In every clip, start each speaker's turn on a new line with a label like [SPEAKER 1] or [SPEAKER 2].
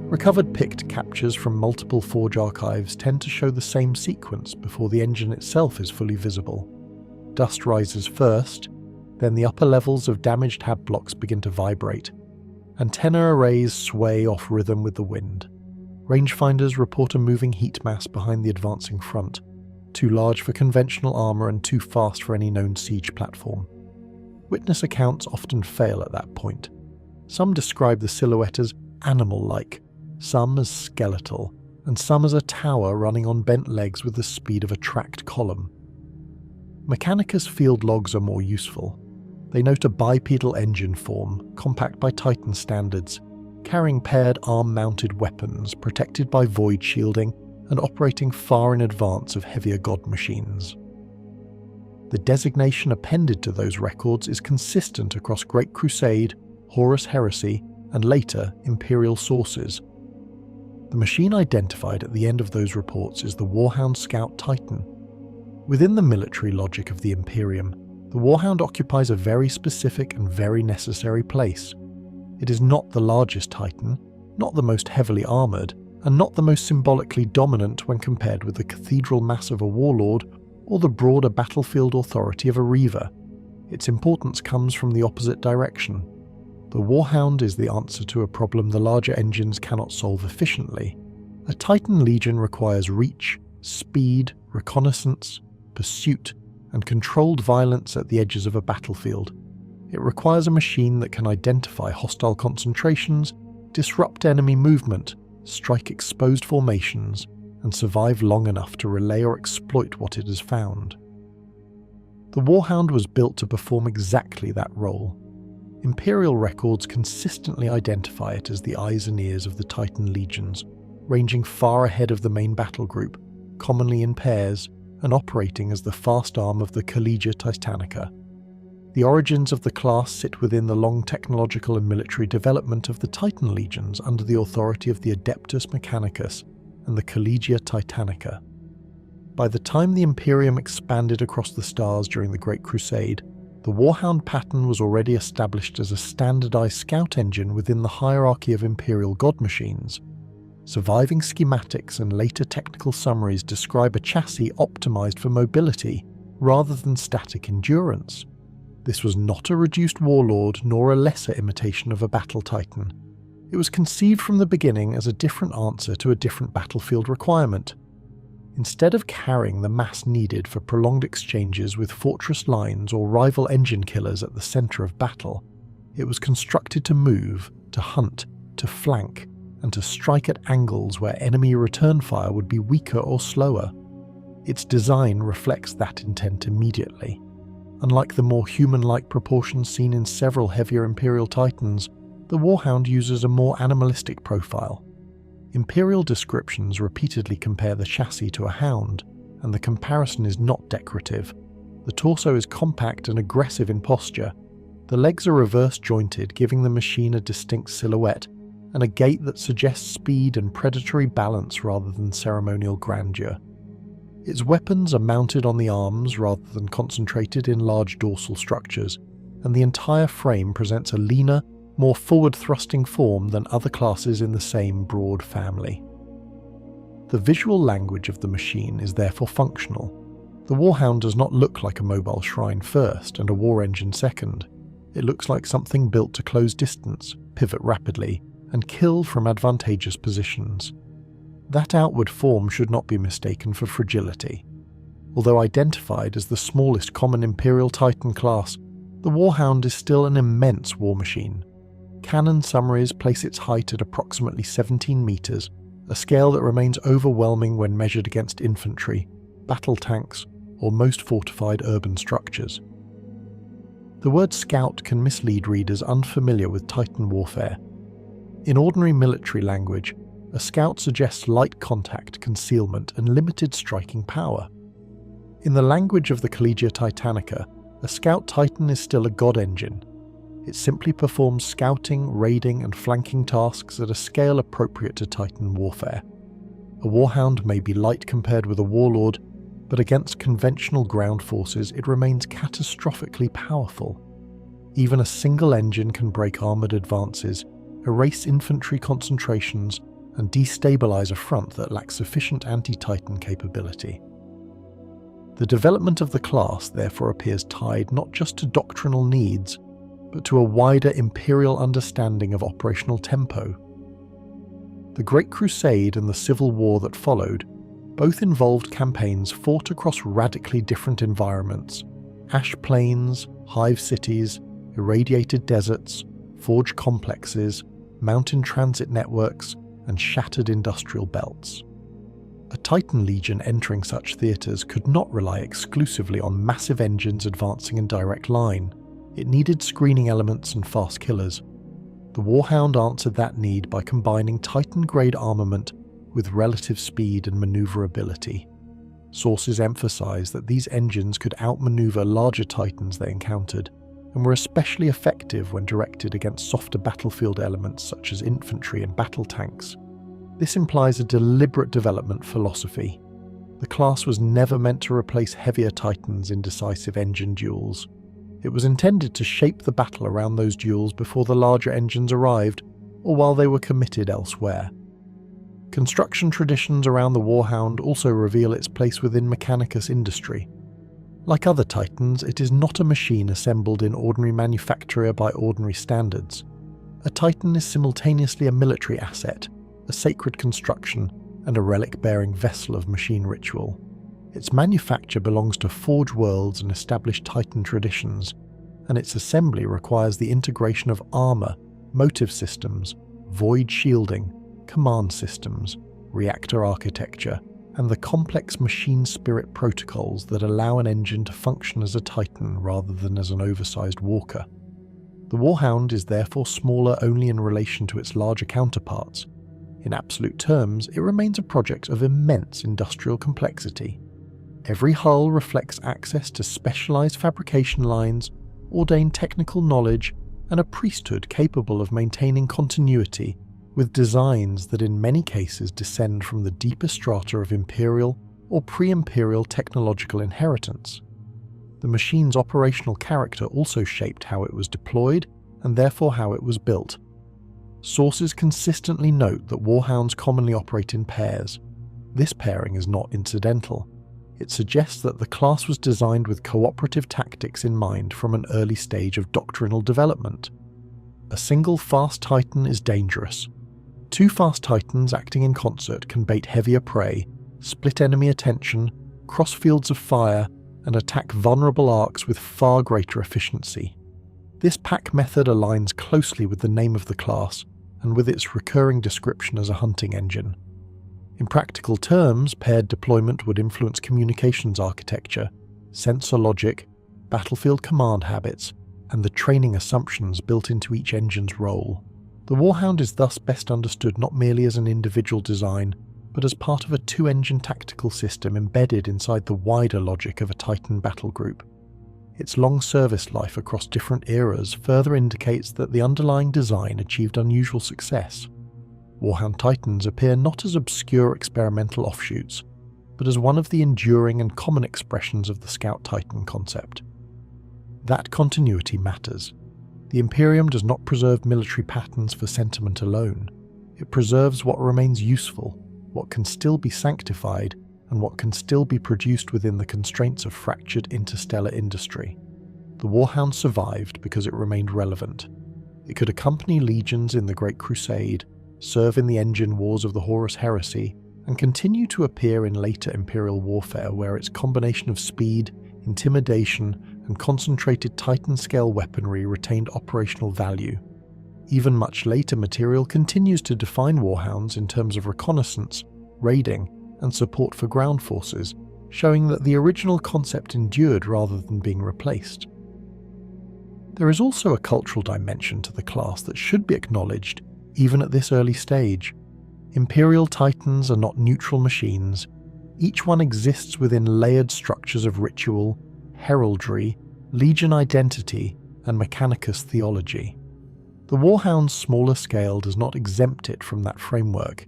[SPEAKER 1] Recovered picked captures from multiple Forge archives tend to show the same sequence before the engine itself is fully visible. Dust rises first, then the upper levels of damaged hab blocks begin to vibrate. Antenna arrays sway off rhythm with the wind. Rangefinders report a moving heat mass behind the advancing front, too large for conventional armour and too fast for any known siege platform. Witness accounts often fail at that point. Some describe the silhouette as animal-like, some as skeletal, and some as a tower running on bent legs with the speed of a tracked column. Mechanicus field logs are more useful. They note a bipedal engine form, compact by Titan standards, carrying paired arm-mounted weapons protected by void shielding and operating far in advance of heavier god machines. The designation appended to those records is consistent across Great Crusade, Horus Heresy, and later Imperial sources. The machine identified at the end of those reports is the Warhound Scout Titan. Within the military logic of the Imperium, the Warhound occupies a very specific and very necessary place. It is not the largest Titan, not the most heavily armoured, and not the most symbolically dominant when compared with the cathedral mass of a warlord or the broader battlefield authority of a reaver. Its importance comes from the opposite direction. The Warhound is the answer to a problem the larger engines cannot solve efficiently. A Titan Legion requires reach, speed, reconnaissance, pursuit, and controlled violence at the edges of a battlefield. It requires a machine that can identify hostile concentrations, disrupt enemy movement, strike exposed formations, and survive long enough to relay or exploit what it has found. The Warhound was built to perform exactly that role. Imperial records consistently identify it as the eyes and ears of the Titan Legions, ranging far ahead of the main battle group, commonly in pairs, and operating as the fast arm of the Collegia Titanica. The origins of the class sit within the long technological and military development of the Titan Legions under the authority of the Adeptus Mechanicus and the Collegia Titanica. By the time the Imperium expanded across the stars during the Great Crusade, the Warhound pattern was already established as a standardized scout engine within the hierarchy of Imperial god machines. Surviving schematics and later technical summaries describe a chassis optimized for mobility rather than static endurance. This was not a reduced warlord nor a lesser imitation of a battle titan. It was conceived from the beginning as a different answer to a different battlefield requirement. Instead of carrying the mass needed for prolonged exchanges with fortress lines or rival engine killers at the centre of battle, it was constructed to move, to hunt, to flank, and to strike at angles where enemy return fire would be weaker or slower. Its design reflects that intent immediately. Unlike the more human-like proportions seen in several heavier Imperial Titans, the Warhound uses a more animalistic profile. Imperial descriptions repeatedly compare the chassis to a hound, and the comparison is not decorative. The torso is compact and aggressive in posture. The legs are reverse-jointed, giving the machine a distinct silhouette, and a gait that suggests speed and predatory balance rather than ceremonial grandeur. Its weapons are mounted on the arms rather than concentrated in large dorsal structures, and the entire frame presents a leaner, more forward-thrusting form than other classes in the same broad family. The visual language of the machine is therefore functional. The Warhound does not look like a mobile shrine first and a war engine second. It looks like something built to close distance, pivot rapidly, and kill from advantageous positions. That outward form should not be mistaken for fragility. Although identified as the smallest common Imperial Titan class, the Warhound is still an immense war machine. Canon summaries place its height at approximately 17 meters, a scale that remains overwhelming when measured against infantry, battle tanks, or most fortified urban structures. The word scout can mislead readers unfamiliar with Titan warfare. In ordinary military language, a scout suggests light contact, concealment, and limited striking power. In the language of the Collegia Titanica, a scout titan is still a god engine. It simply performs scouting, raiding, and flanking tasks at a scale appropriate to Titan warfare. A warhound may be light compared with a warlord, but against conventional ground forces it remains catastrophically powerful. Even a single engine can break armoured advances, erase infantry concentrations, and destabilize a front that lacks sufficient anti-Titan capability. The development of the class therefore appears tied not just to doctrinal needs, but to a wider imperial understanding of operational tempo. The Great Crusade and the Civil War that followed both involved campaigns fought across radically different environments: ash plains, hive cities, irradiated deserts, forge complexes, mountain transit networks, and shattered industrial belts. A Titan Legion entering such theatres could not rely exclusively on massive engines advancing in direct line. It needed screening elements and fast killers. The Warhound answered that need by combining Titan-grade armament with relative speed and maneuverability. Sources emphasize that these engines could outmaneuver larger Titans they encountered, and were especially effective when directed against softer battlefield elements such as infantry and battle tanks. This implies a deliberate development philosophy. The class was never meant to replace heavier Titans in decisive engine duels. It was intended to shape the battle around those duels before the larger engines arrived, or while they were committed elsewhere. Construction traditions around the Warhound also reveal its place within Mechanicus industry. Like other Titans, it is not a machine assembled in ordinary manufacture by ordinary standards. A Titan is simultaneously a military asset, a sacred construction, and a relic-bearing vessel of machine ritual. Its manufacture belongs to forge worlds and established Titan traditions, and its assembly requires the integration of armor, motive systems, void shielding, command systems, reactor architecture, and the complex machine spirit protocols that allow an engine to function as a Titan rather than as an oversized walker. The Warhound is therefore smaller only in relation to its larger counterparts. In absolute terms, it remains a project of immense industrial complexity. Every hull reflects access to specialized fabrication lines, ordained technical knowledge, and a priesthood capable of maintaining continuity, with designs that in many cases descend from the deeper strata of imperial or pre-imperial technological inheritance. The machine's operational character also shaped how it was deployed and therefore how it was built. Sources consistently note that Warhounds commonly operate in pairs. This pairing is not incidental. It suggests that the class was designed with cooperative tactics in mind from an early stage of doctrinal development. A single fast Titan is dangerous. Two fast Titans acting in concert can bait heavier prey, split enemy attention, cross fields of fire, and attack vulnerable arcs with far greater efficiency. This pack method aligns closely with the name of the class and with its recurring description as a hunting engine. In practical terms, paired deployment would influence communications architecture, sensor logic, battlefield command habits, and the training assumptions built into each engine's role. The Warhound is thus best understood not merely as an individual design, but as part of a two-engine tactical system embedded inside the wider logic of a Titan battle group. Its long service life across different eras further indicates that the underlying design achieved unusual success. Warhound Titans appear not as obscure experimental offshoots, but as one of the enduring and common expressions of the Scout Titan concept. That continuity matters. The Imperium does not preserve military patterns for sentiment alone. It preserves what remains useful, what can still be sanctified, and what can still be produced within the constraints of fractured interstellar industry. The Warhound survived because it remained relevant. It could accompany legions in the Great Crusade, serve in the engine wars of the Horus Heresy, and continue to appear in later Imperial warfare where its combination of speed, intimidation, and concentrated Titan-scale weaponry retained operational value. Even much later material continues to define Warhounds in terms of reconnaissance, raiding, and support for ground forces, showing that the original concept endured rather than being replaced. There is also a cultural dimension to the class that should be acknowledged, even at this early stage. Imperial Titans are not neutral machines. Each one exists within layered structures of ritual, heraldry, legion identity, and Mechanicus theology. The Warhound's smaller scale does not exempt it from that framework.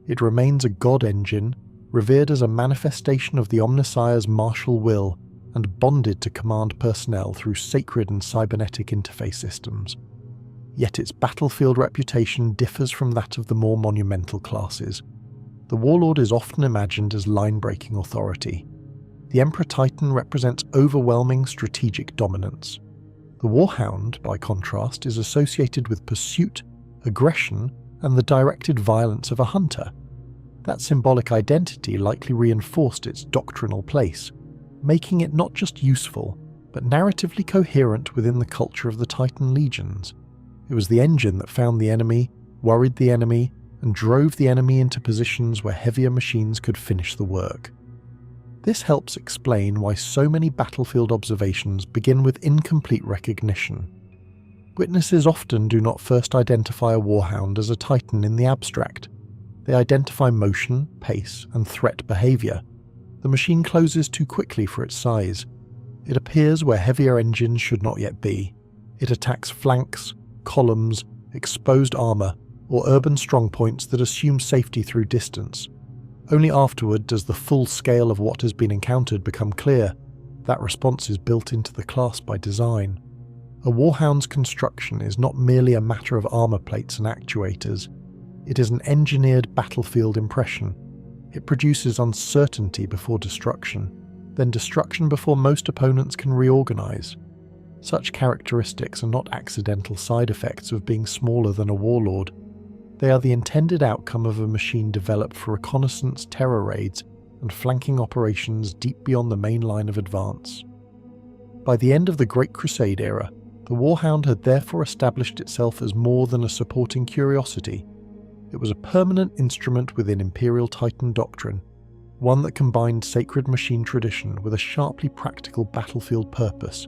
[SPEAKER 1] It remains a god engine, revered as a manifestation of the Omnissiah's martial will and bonded to command personnel through sacred and cybernetic interface systems. yet its battlefield reputation differs from that of the more monumental classes. The Warlord is often imagined as line-breaking authority. The Emperor Titan represents overwhelming strategic dominance. The Warhound, by contrast, is associated with pursuit, aggression, and the directed violence of a hunter. That symbolic identity likely reinforced its doctrinal place, making it not just useful, but narratively coherent within the culture of the Titan Legions. It was the engine that found the enemy, worried the enemy, and drove the enemy into positions where heavier machines could finish the work. This helps explain why so many battlefield observations begin with incomplete recognition. Witnesses often do not first identify a Warhound as a Titan in the abstract. They identify motion, pace, and threat behaviour. The machine closes too quickly for its size. It appears where heavier engines should not yet be. It attacks flanks, columns, exposed armour, or urban strongpoints that assume safety through distance. Only afterward does the full scale of what has been encountered become clear. That response is built into the class by design. A Warhound's construction is not merely a matter of armour plates and actuators. It is an engineered battlefield impression. It produces uncertainty before destruction, then destruction before most opponents can reorganise. Such characteristics are not accidental side effects of being smaller than a warlord. They are the intended outcome of a machine developed for reconnaissance, terror raids, and flanking operations deep beyond the main line of advance. By the end of the Great Crusade era, the Warhound had therefore established itself as more than a supporting curiosity. It was a permanent instrument within Imperial Titan doctrine, one that combined sacred machine tradition with a sharply practical battlefield purpose.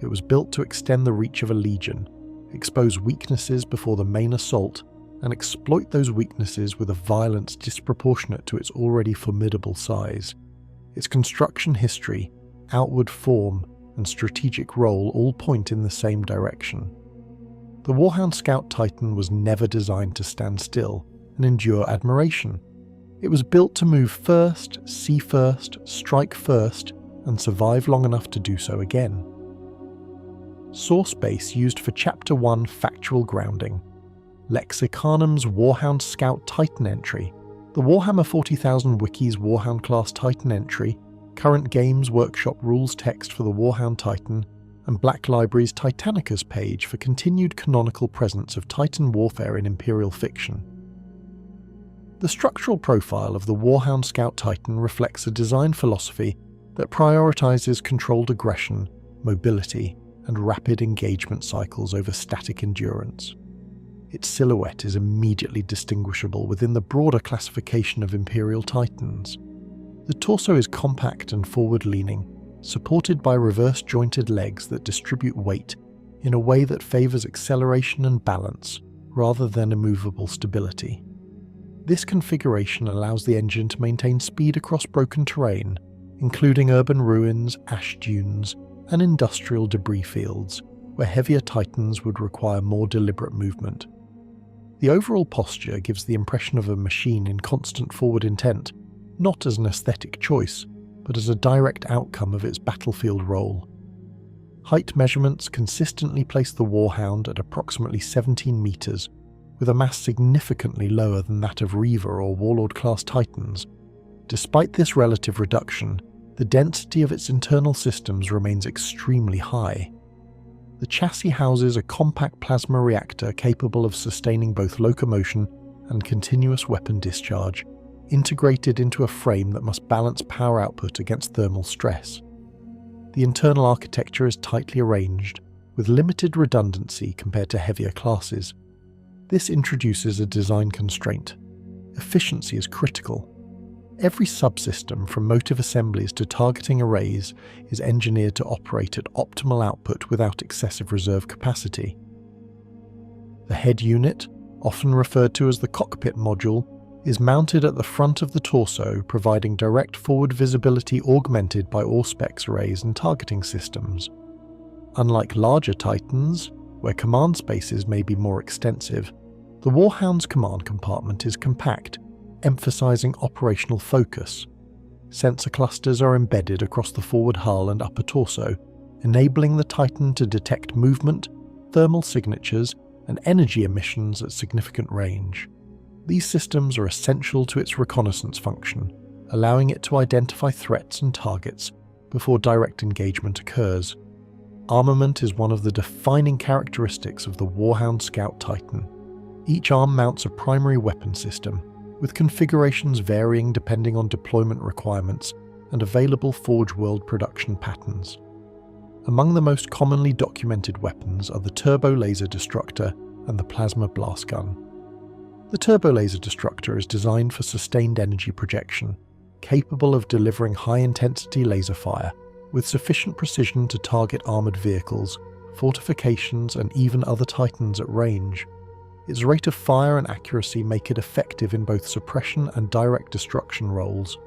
[SPEAKER 1] It was built to extend the reach of a legion, expose weaknesses before the main assault, and exploit those weaknesses with a violence disproportionate to its already formidable size. Its construction history, outward form, and strategic role all point in the same direction. The Warhound Scout Titan was never designed to stand still and endure admiration. It was built to move first, see first, strike first, and survive long enough to do so again. Source base used for Chapter 1 factual grounding. Lexicanum's Warhound Scout Titan entry, the Warhammer 40,000 Wiki's Warhound class Titan entry, current Games Workshop rules text for the Warhound Titan, and Black Library's Titanicus page for continued canonical presence of Titan warfare in Imperial fiction. The structural profile of the Warhound Scout Titan reflects a design philosophy that prioritises controlled aggression, mobility, and rapid engagement cycles over static endurance. Its silhouette is immediately distinguishable within the broader classification of Imperial Titans. The torso is compact and forward-leaning, supported by reverse-jointed legs that distribute weight in a way that favours acceleration and balance rather than immovable stability. This configuration allows the engine to maintain speed across broken terrain, including urban ruins, ash dunes, and industrial debris fields, where heavier Titans would require more deliberate movement. The overall posture gives the impression of a machine in constant forward intent, not as an aesthetic choice, but as a direct outcome of its battlefield role. Height measurements consistently place the Warhound at approximately 17 metres, with a mass significantly lower than that of Reaver or Warlord-class Titans. Despite this relative reduction, the density of its internal systems remains extremely high. The chassis houses a compact plasma reactor capable of sustaining both locomotion and continuous weapon discharge, integrated into a frame that must balance power output against thermal stress. The internal architecture is tightly arranged, with limited redundancy compared to heavier classes. This introduces a design constraint. Efficiency is critical. Every subsystem, from motive assemblies to targeting arrays, is engineered to operate at optimal output without excessive reserve capacity. The head unit, often referred to as the cockpit module, is mounted at the front of the torso, providing direct forward visibility augmented by Auspex arrays and targeting systems. Unlike larger Titans, where command spaces may be more extensive, the Warhound's command compartment is compact, emphasizing operational focus. Sensor clusters are embedded across the forward hull and upper torso, enabling the Titan to detect movement, thermal signatures, and energy emissions at significant range. These systems are essential to its reconnaissance function, allowing it to identify threats and targets before direct engagement occurs. Armament is one of the defining characteristics of the Warhound Scout Titan. Each arm mounts a primary weapon system, with configurations varying depending on deployment requirements and available Forge World production patterns. Among the most commonly documented weapons are the Turbo Laser Destructor and the Plasma Blast Gun. The Turbo Laser Destructor is designed for sustained energy projection, capable of delivering high-intensity laser fire with sufficient precision to target armoured vehicles, fortifications and even other Titans at range. Its rate of fire and accuracy make it effective in both suppression and direct destruction roles.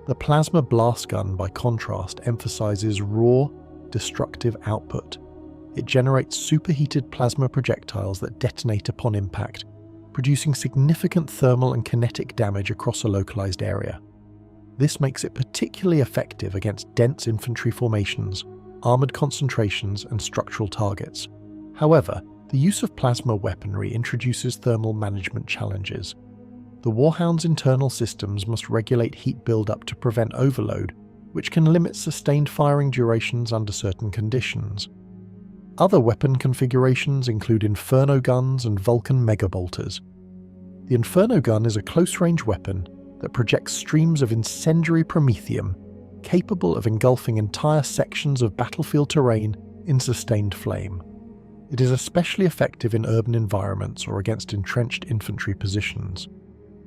[SPEAKER 1] The Plasma Blast Gun, by contrast, emphasises raw, destructive output. It generates superheated plasma projectiles that detonate upon impact, producing significant thermal and kinetic damage across a localized area. This makes it particularly effective against dense infantry formations, armored concentrations, and structural targets. However, the use of plasma weaponry introduces thermal management challenges. The Warhound's internal systems must regulate heat buildup to prevent overload, which can limit sustained firing durations under certain conditions. Other weapon configurations include Inferno guns and Vulcan megabolters. The Inferno gun is a close-range weapon that projects streams of incendiary promethium, capable of engulfing entire sections of battlefield terrain in sustained flame. It is especially effective in urban environments or against entrenched infantry positions.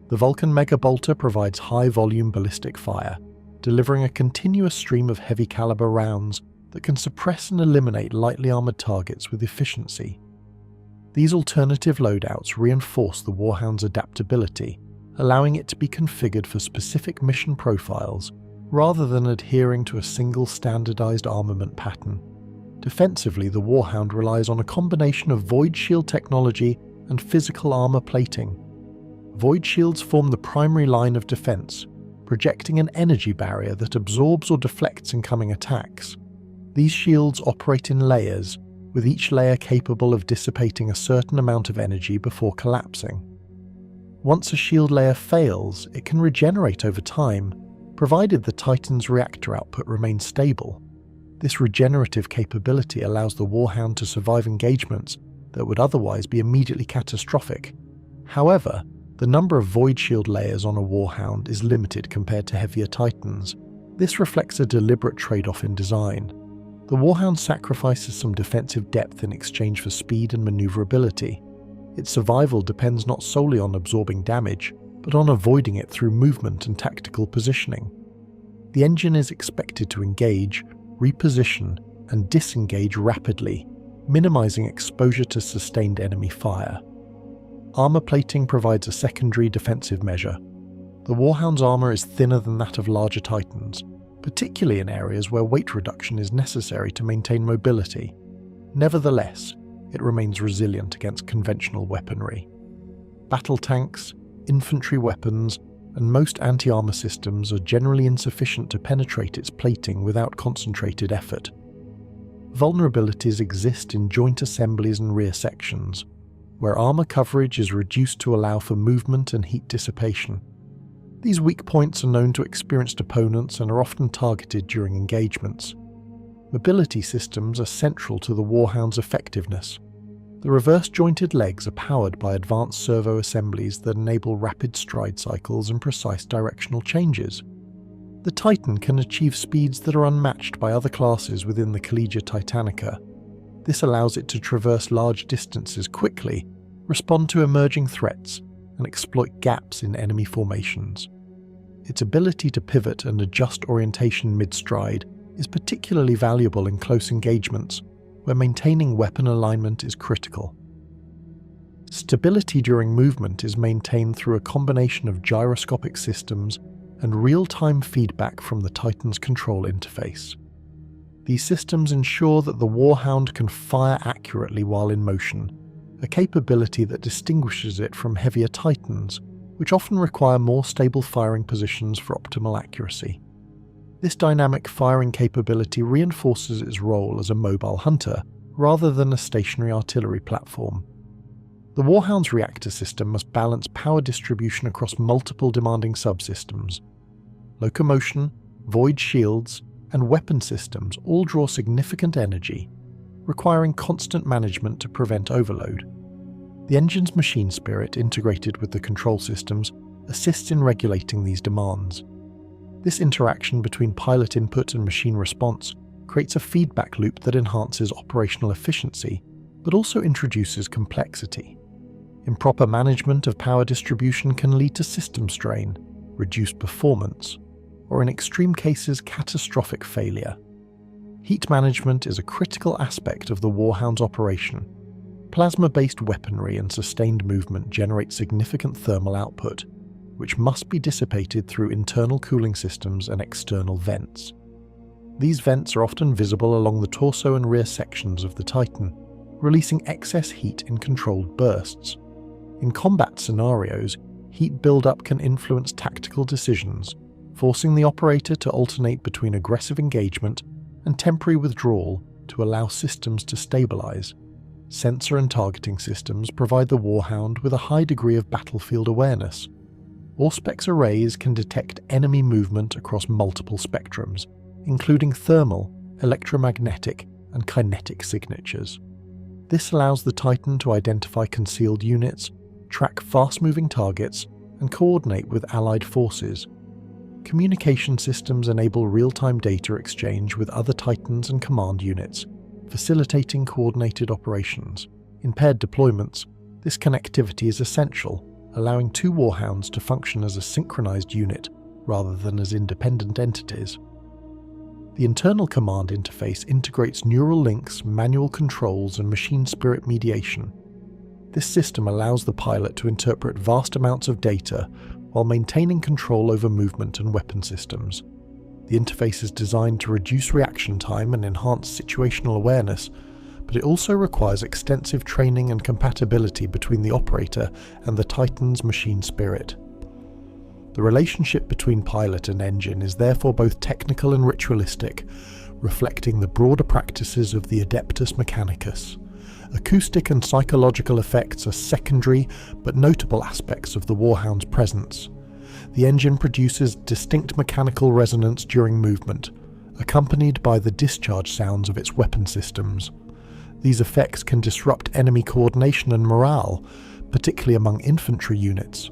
[SPEAKER 1] The Vulcan megabolter provides high-volume ballistic fire, delivering a continuous stream of heavy-caliber rounds that can suppress and eliminate lightly armoured targets with efficiency. These alternative loadouts reinforce the Warhound's adaptability, allowing it to be configured for specific mission profiles rather than adhering to a single standardized armament pattern. Defensively, the Warhound relies on a combination of void shield technology and physical armor plating. Void shields form the primary line of defense, projecting an energy barrier that absorbs or deflects incoming attacks. These shields operate in layers, with each layer capable of dissipating a certain amount of energy before collapsing. Once a shield layer fails, it can regenerate over time, provided the Titan's reactor output remains stable. This regenerative capability allows the Warhound to survive engagements that would otherwise be immediately catastrophic. However, the number of void shield layers on a Warhound is limited compared to heavier Titans. This reflects a deliberate trade-off in design. The Warhound sacrifices some defensive depth in exchange for speed and maneuverability. Its survival depends not solely on absorbing damage, but on avoiding it through movement and tactical positioning. The engine is expected to engage, reposition, and disengage rapidly, minimizing exposure to sustained enemy fire. Armor plating provides a secondary defensive measure. The Warhound's armor is thinner than that of larger Titans, particularly in areas where weight reduction is necessary to maintain mobility. Nevertheless, it remains resilient against conventional weaponry. Battle tanks, infantry weapons, and most anti-armor systems are generally insufficient to penetrate its plating without concentrated effort. Vulnerabilities exist in joint assemblies and rear sections, where armor coverage is reduced to allow for movement and heat dissipation. These weak points are known to experienced opponents and are often targeted during engagements. Mobility systems are central to the Warhound's effectiveness. The reverse-jointed legs are powered by advanced servo assemblies that enable rapid stride cycles and precise directional changes. The Titan can achieve speeds that are unmatched by other classes within the Collegia Titanica. This allows it to traverse large distances quickly, respond to emerging threats, and exploit gaps in enemy formations. Its ability to pivot and adjust orientation mid-stride is particularly valuable in close engagements, where maintaining weapon alignment is critical. Stability during movement is maintained through a combination of gyroscopic systems and real-time feedback from the Titan's control interface. These systems ensure that the Warhound can fire accurately while in motion, a capability that distinguishes it from heavier Titans, which often require more stable firing positions for optimal accuracy. This dynamic firing capability reinforces its role as a mobile hunter rather than a stationary artillery platform. The Warhound's reactor system must balance power distribution across multiple demanding subsystems. Locomotion, void shields, and weapon systems all draw significant energy, requiring constant management to prevent overload. The engine's machine spirit, integrated with the control systems, assists in regulating these demands. This interaction between pilot input and machine response creates a feedback loop that enhances operational efficiency, but also introduces complexity. Improper management of power distribution can lead to system strain, reduced performance, or in extreme cases catastrophic failure. Heat management is a critical aspect of the Warhound's operation. Plasma-based weaponry and sustained movement generate significant thermal output, which must be dissipated through internal cooling systems and external vents. These vents are often visible along the torso and rear sections of the Titan, releasing excess heat in controlled bursts. In combat scenarios, heat buildup can influence tactical decisions, forcing the operator to alternate between aggressive engagement and temporary withdrawal to allow systems to stabilize. Sensor and targeting systems provide the Warhound with a high degree of battlefield awareness. Auspex arrays can detect enemy movement across multiple spectrums, including thermal, electromagnetic, and kinetic signatures. This allows the Titan to identify concealed units, track fast-moving targets, and coordinate with allied forces. Communication systems enable real-time data exchange with other Titans and command units, facilitating coordinated operations. In paired deployments, this connectivity is essential, allowing two Warhounds to function as a synchronized unit rather than as independent entities. The internal command interface integrates neural links, manual controls, and machine spirit mediation. This system allows the pilot to interpret vast amounts of data while maintaining control over movement and weapon systems. The interface is designed to reduce reaction time and enhance situational awareness, but it also requires extensive training and compatibility between the operator and the Titan's machine spirit. The relationship between pilot and engine is therefore both technical and ritualistic, reflecting the broader practices of the Adeptus Mechanicus. Acoustic and psychological effects are secondary but notable aspects of the Warhound's presence. The engine produces distinct mechanical resonance during movement, accompanied by the discharge sounds of its weapon systems. These effects can disrupt enemy coordination and morale, particularly among infantry units.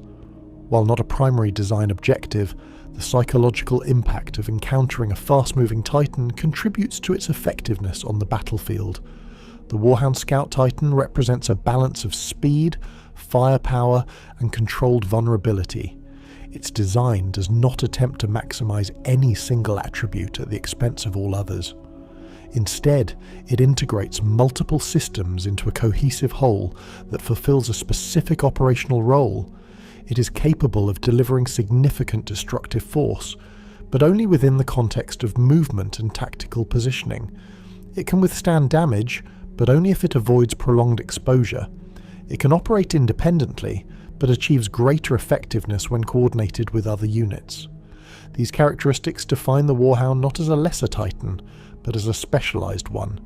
[SPEAKER 1] While not a primary design objective, the psychological impact of encountering a fast-moving Titan contributes to its effectiveness on the battlefield. The Warhound Scout Titan represents a balance of speed, firepower, and controlled vulnerability. Its design does not attempt to maximize any single attribute at the expense of all others. Instead, it integrates multiple systems into a cohesive whole that fulfills a specific operational role. It is capable of delivering significant destructive force, but only within the context of movement and tactical positioning. It can withstand damage, but only if it avoids prolonged exposure. It can operate independently, but achieves greater effectiveness when coordinated with other units. These characteristics define the Warhound not as a lesser Titan, but as a specialized one.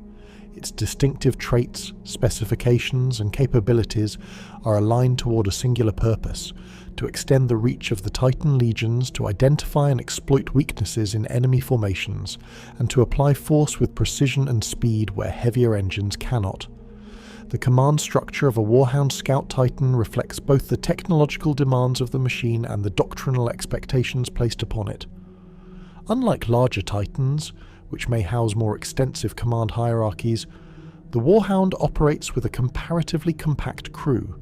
[SPEAKER 1] Its distinctive traits, specifications, and capabilities are aligned toward a singular purpose: to extend the reach of the Titan Legions, to identify and exploit weaknesses in enemy formations, and to apply force with precision and speed where heavier engines cannot. The command structure of a Warhound Scout Titan reflects both the technological demands of the machine and the doctrinal expectations placed upon it. Unlike larger Titans, which may house more extensive command hierarchies, the Warhound operates with a comparatively compact crew.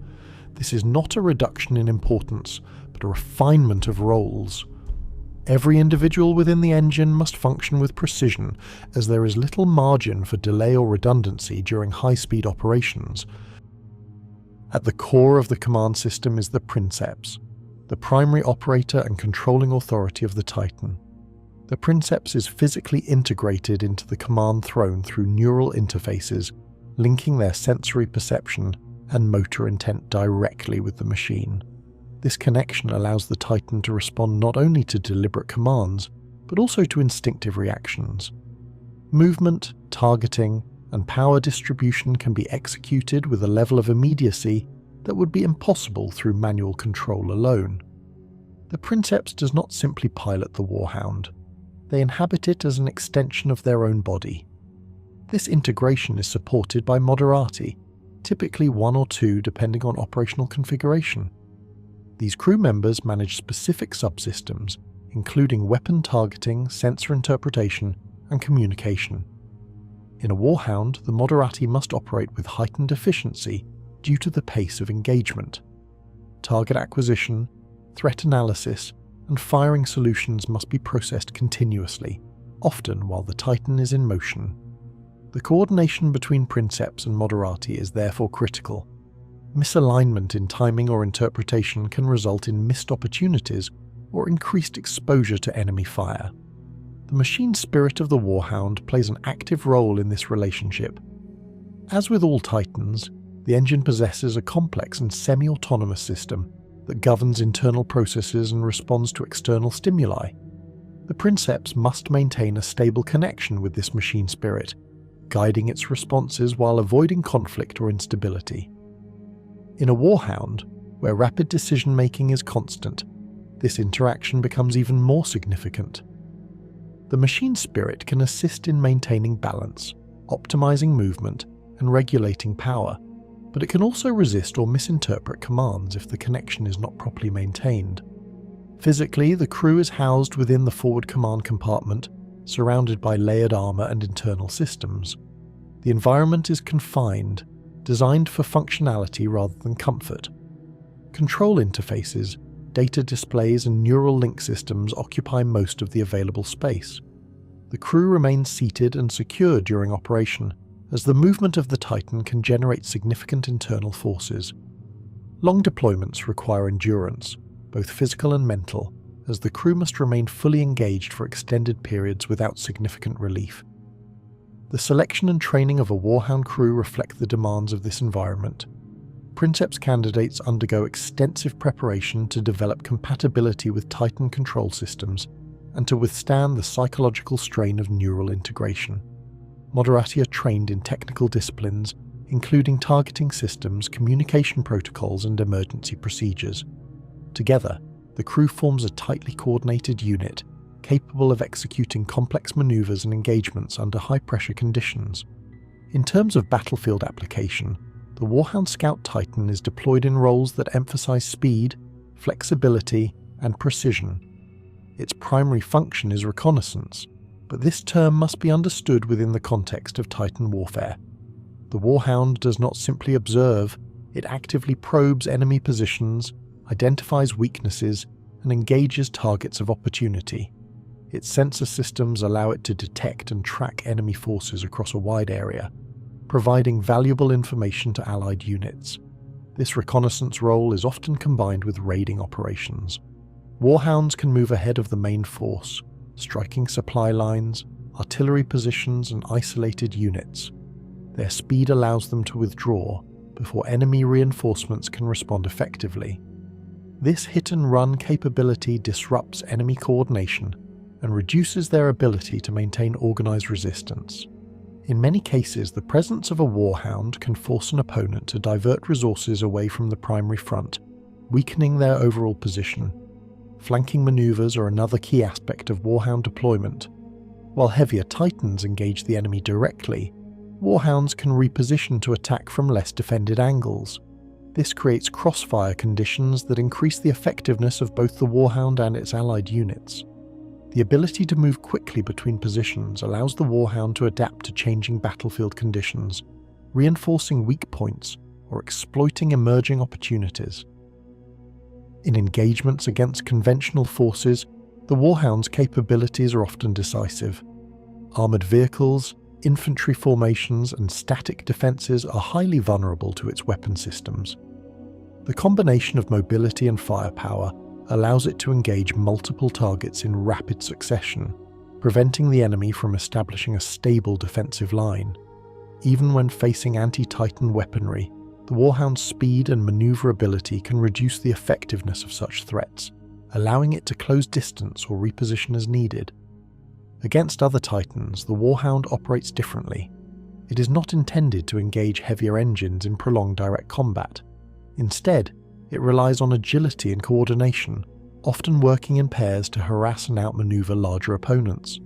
[SPEAKER 1] This is not a reduction in importance, but a refinement of roles. Every individual within the engine must function with precision, as there is little margin for delay or redundancy during high-speed operations. At the core of the command system is the Princeps, the primary operator and controlling authority of the Titan. The Princeps is physically integrated into the command throne through neural interfaces, linking their sensory perception and motor intent directly with the machine. This connection allows the Titan to respond not only to deliberate commands, but also to instinctive reactions. Movement, targeting, and power distribution can be executed with a level of immediacy that would be impossible through manual control alone. The Princeps does not simply pilot the Warhound. They inhabit it as an extension of their own body. This integration is supported by Moderati, typically 1 or 2 depending on operational configuration. These crew members manage specific subsystems, including weapon targeting, sensor interpretation, and communication. In a Warhound, the Moderati must operate with heightened efficiency due to the pace of engagement. Target acquisition, threat analysis, and firing solutions must be processed continuously, often while the Titan is in motion. The coordination between Princeps and Moderati is therefore critical. Misalignment in timing or interpretation can result in missed opportunities or increased exposure to enemy fire. The machine spirit of the Warhound plays an active role in this relationship. As with all Titans, the engine possesses a complex and semi-autonomous system that governs internal processes and responds to external stimuli. The Princeps must maintain a stable connection with this machine spirit, guiding its responses while avoiding conflict or instability. In a Warhound, where rapid decision-making is constant, this interaction becomes even more significant. The machine spirit can assist in maintaining balance, optimizing movement, and regulating power, but it can also resist or misinterpret commands if the connection is not properly maintained. Physically, the crew is housed within the forward command compartment, surrounded by layered armor and internal systems. The environment is confined, designed for functionality rather than comfort. Control interfaces, data displays, and neural link systems occupy most of the available space. The crew remains seated and secure during operation, as the movement of the Titan can generate significant internal forces. Long deployments require endurance, both physical and mental, as the crew must remain fully engaged for extended periods without significant relief. The selection and training of a Warhound crew reflect the demands of this environment. Princeps candidates undergo extensive preparation to develop compatibility with Titan control systems and to withstand the psychological strain of neural integration. Moderati are trained in technical disciplines, including targeting systems, communication protocols, and emergency procedures. Together, the crew forms a tightly coordinated unit, capable of executing complex maneuvers and engagements under high-pressure conditions. In terms of battlefield application, the Warhound Scout Titan is deployed in roles that emphasize speed, flexibility, and precision. Its primary function is reconnaissance, but this term must be understood within the context of Titan warfare. The Warhound does not simply observe, it actively probes enemy positions, identifies weaknesses, and engages targets of opportunity. Its sensor systems allow it to detect and track enemy forces across a wide area, providing valuable information to allied units. This reconnaissance role is often combined with raiding operations. Warhounds can move ahead of the main force, striking supply lines, artillery positions, and isolated units. Their speed allows them to withdraw before enemy reinforcements can respond effectively. This hit-and-run capability disrupts enemy coordination and reduces their ability to maintain organized resistance. In many cases, the presence of a Warhound can force an opponent to divert resources away from the primary front, weakening their overall position. Flanking maneuvers are another key aspect of Warhound deployment. While heavier Titans engage the enemy directly, Warhounds can reposition to attack from less defended angles. This creates crossfire conditions that increase the effectiveness of both the Warhound and its allied units. The ability to move quickly between positions allows the Warhound to adapt to changing battlefield conditions, reinforcing weak points or exploiting emerging opportunities. In engagements against conventional forces, the Warhound's capabilities are often decisive. Armoured vehicles, infantry formations, and static defences are highly vulnerable to its weapon systems. The combination of mobility and firepower allows it to engage multiple targets in rapid succession, preventing the enemy from establishing a stable defensive line. Even when facing anti-Titan weaponry, the Warhound's speed and maneuverability can reduce the effectiveness of such threats, allowing it to close distance or reposition as needed. Against other Titans, the Warhound operates differently. It is not intended to engage heavier engines in prolonged direct combat. Instead, it relies on agility and coordination, often working in pairs to harass and outmaneuver larger opponents.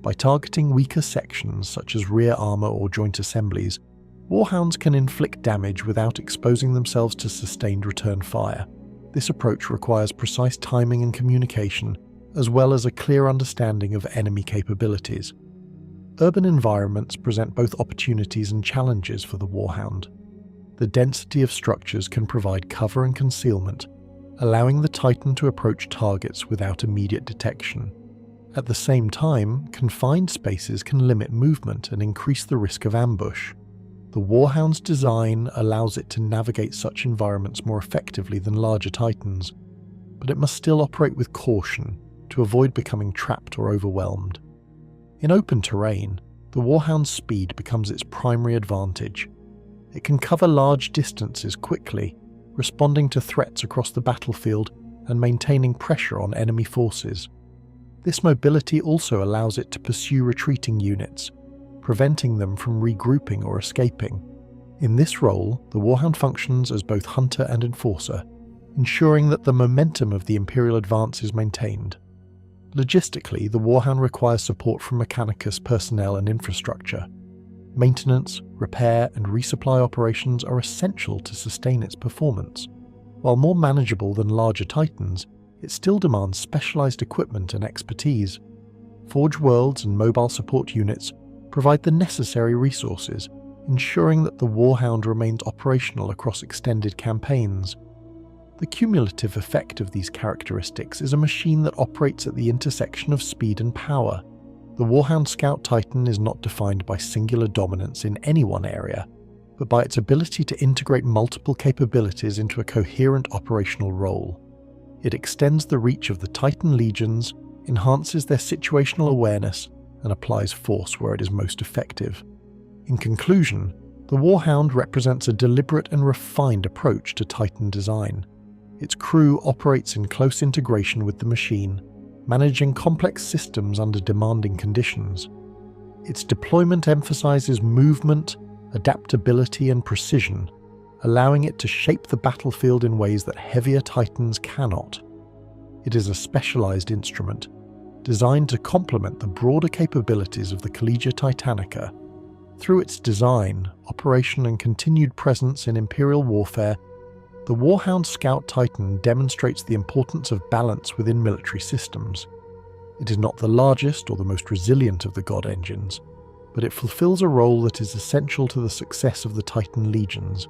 [SPEAKER 1] By targeting weaker sections such as rear armour or joint assemblies, Warhounds can inflict damage without exposing themselves to sustained return fire. This approach requires precise timing and communication, as well as a clear understanding of enemy capabilities. Urban environments present both opportunities and challenges for the Warhound. The density of structures can provide cover and concealment, allowing the Titan to approach targets without immediate detection. At the same time, confined spaces can limit movement and increase the risk of ambush. The Warhound's design allows it to navigate such environments more effectively than larger Titans, but it must still operate with caution to avoid becoming trapped or overwhelmed. In open terrain, the Warhound's speed becomes its primary advantage. It can cover large distances quickly, responding to threats across the battlefield and maintaining pressure on enemy forces. This mobility also allows it to pursue retreating units, preventing them from regrouping or escaping. In this role, the Warhound functions as both hunter and enforcer, ensuring that the momentum of the Imperial advance is maintained. Logistically, the Warhound requires support from Mechanicus personnel and infrastructure. Maintenance, repair, and resupply operations are essential to sustain its performance. While more manageable than larger Titans, it still demands specialized equipment and expertise. Forge worlds and mobile support units provide the necessary resources, ensuring that the Warhound remains operational across extended campaigns. The cumulative effect of these characteristics is a machine that operates at the intersection of speed and power. The Warhound Scout Titan is not defined by singular dominance in any one area, but by its ability to integrate multiple capabilities into a coherent operational role. It extends the reach of the Titan Legions, enhances their situational awareness, and applies force where it is most effective. In conclusion, the Warhound represents a deliberate and refined approach to Titan design. Its crew operates in close integration with the machine, managing complex systems under demanding conditions. Its deployment emphasizes movement, adaptability, and precision, allowing it to shape the battlefield in ways that heavier Titans cannot. It is a specialized instrument, designed to complement the broader capabilities of the Collegia Titanica. Through its design, operation, and continued presence in Imperial warfare, the Warhound Scout Titan demonstrates the importance of balance within military systems. It is not the largest or the most resilient of the God engines, but it fulfills a role that is essential to the success of the Titan Legions.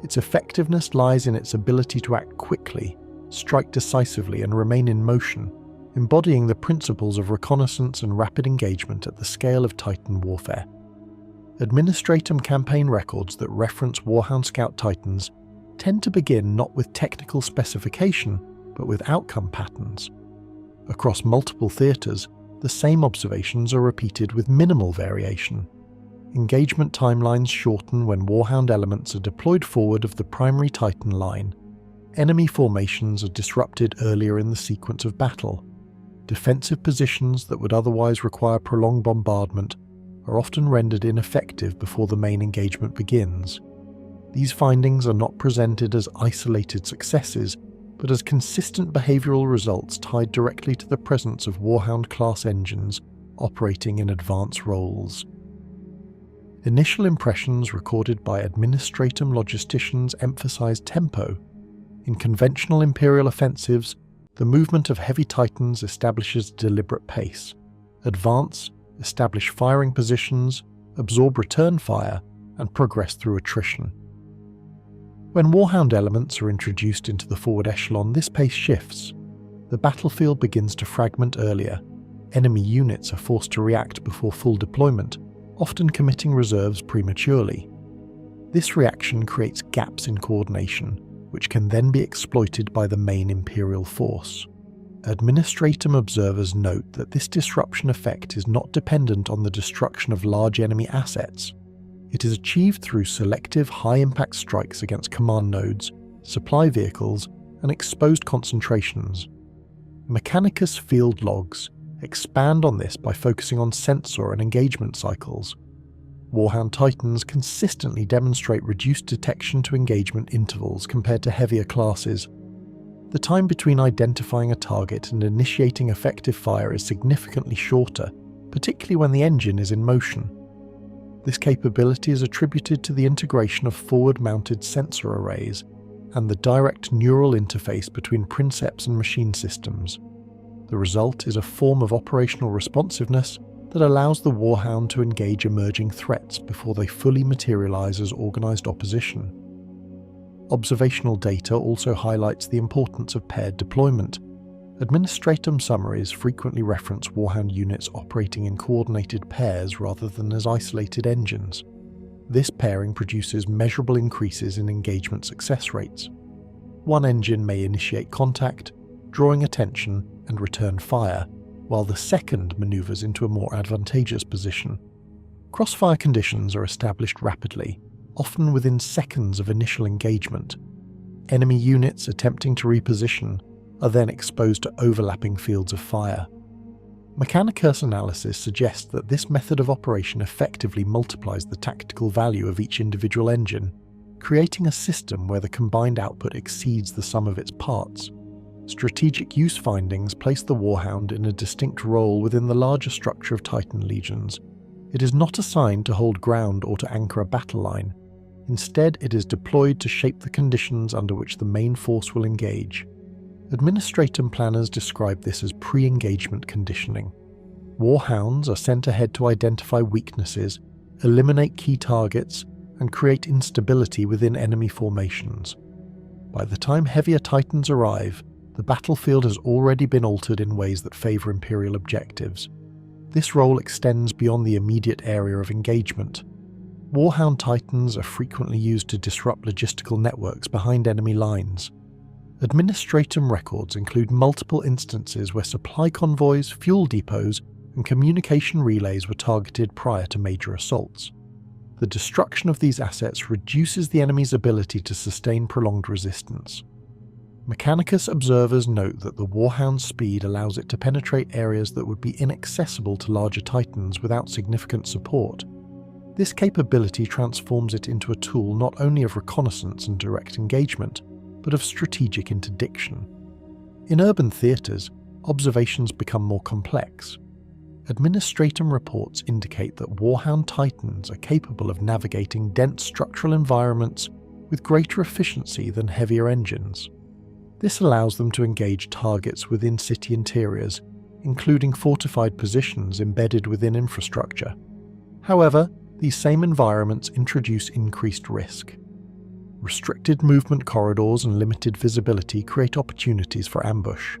[SPEAKER 1] Its effectiveness lies in its ability to act quickly, strike decisively, and remain in motion, embodying the principles of reconnaissance and rapid engagement at the scale of Titan warfare. Administratum campaign records that reference Warhound Scout Titans tend to begin not with technical specification, but with outcome patterns. Across multiple theatres, the same observations are repeated with minimal variation. Engagement timelines shorten when Warhound elements are deployed forward of the primary Titan line. Enemy formations are disrupted earlier in the sequence of battle. Defensive positions that would otherwise require prolonged bombardment are often rendered ineffective before the main engagement begins. These findings are not presented as isolated successes, but as consistent behavioural results tied directly to the presence of Warhound-class engines operating in advanced roles. Initial impressions recorded by Administratum logisticians emphasise tempo. In conventional Imperial offensives, the movement of heavy Titans establishes a deliberate pace. Advance, establish firing positions, absorb return fire, and progress through attrition. When Warhound elements are introduced into the forward echelon, this pace shifts. The battlefield begins to fragment earlier. Enemy units are forced to react before full deployment, often committing reserves prematurely. This reaction creates gaps in coordination, which can then be exploited by the main Imperial force. Administratum observers note that this disruption effect is not dependent on the destruction of large enemy assets. It is achieved through selective high-impact strikes against command nodes, supply vehicles, and exposed concentrations. Mechanicus field logs expand on this by focusing on sensor and engagement cycles. Warhound Titans consistently demonstrate reduced detection to engagement intervals compared to heavier classes. The time between identifying a target and initiating effective fire is significantly shorter, particularly when the engine is in motion. This capability is attributed to the integration of forward-mounted sensor arrays and the direct neural interface between Princeps and machine systems. The result is a form of operational responsiveness that allows the Warhound to engage emerging threats before they fully materialize as organized opposition. Observational data also highlights the importance of paired deployment. Administratum summaries frequently reference Warhound units operating in coordinated pairs rather than as isolated engines. This pairing produces measurable increases in engagement success rates. One engine may initiate contact, drawing attention, and return fire, while the second maneuvers into a more advantageous position. Crossfire conditions are established rapidly, often within seconds of initial engagement. Enemy units attempting to reposition are then exposed to overlapping fields of fire. Mechanicus analysis suggests that this method of operation effectively multiplies the tactical value of each individual engine, creating a system where the combined output exceeds the sum of its parts. Strategic use findings place the Warhound in a distinct role within the larger structure of Titan Legions. It is not assigned to hold ground or to anchor a battle line. Instead, it is deployed to shape the conditions under which the main force will engage. Administratum planners describe this as pre-engagement conditioning. Warhounds are sent ahead to identify weaknesses, eliminate key targets, and create instability within enemy formations. By the time heavier Titans arrive, the battlefield has already been altered in ways that favor Imperial objectives. This role extends beyond the immediate area of engagement. Warhound Titans are frequently used to disrupt logistical networks behind enemy lines. Administratum records include multiple instances where supply convoys, fuel depots, and communication relays were targeted prior to major assaults. The destruction of these assets reduces the enemy's ability to sustain prolonged resistance. Mechanicus observers note that the Warhound's speed allows it to penetrate areas that would be inaccessible to larger Titans without significant support. This capability transforms it into a tool not only of reconnaissance and direct engagement, but of strategic interdiction. In urban theatres, observations become more complex. Administratum reports indicate that Warhound Titans are capable of navigating dense structural environments with greater efficiency than heavier engines. This allows them to engage targets within city interiors, including fortified positions embedded within infrastructure. However, these same environments introduce increased risk. Restricted movement corridors and limited visibility create opportunities for ambush.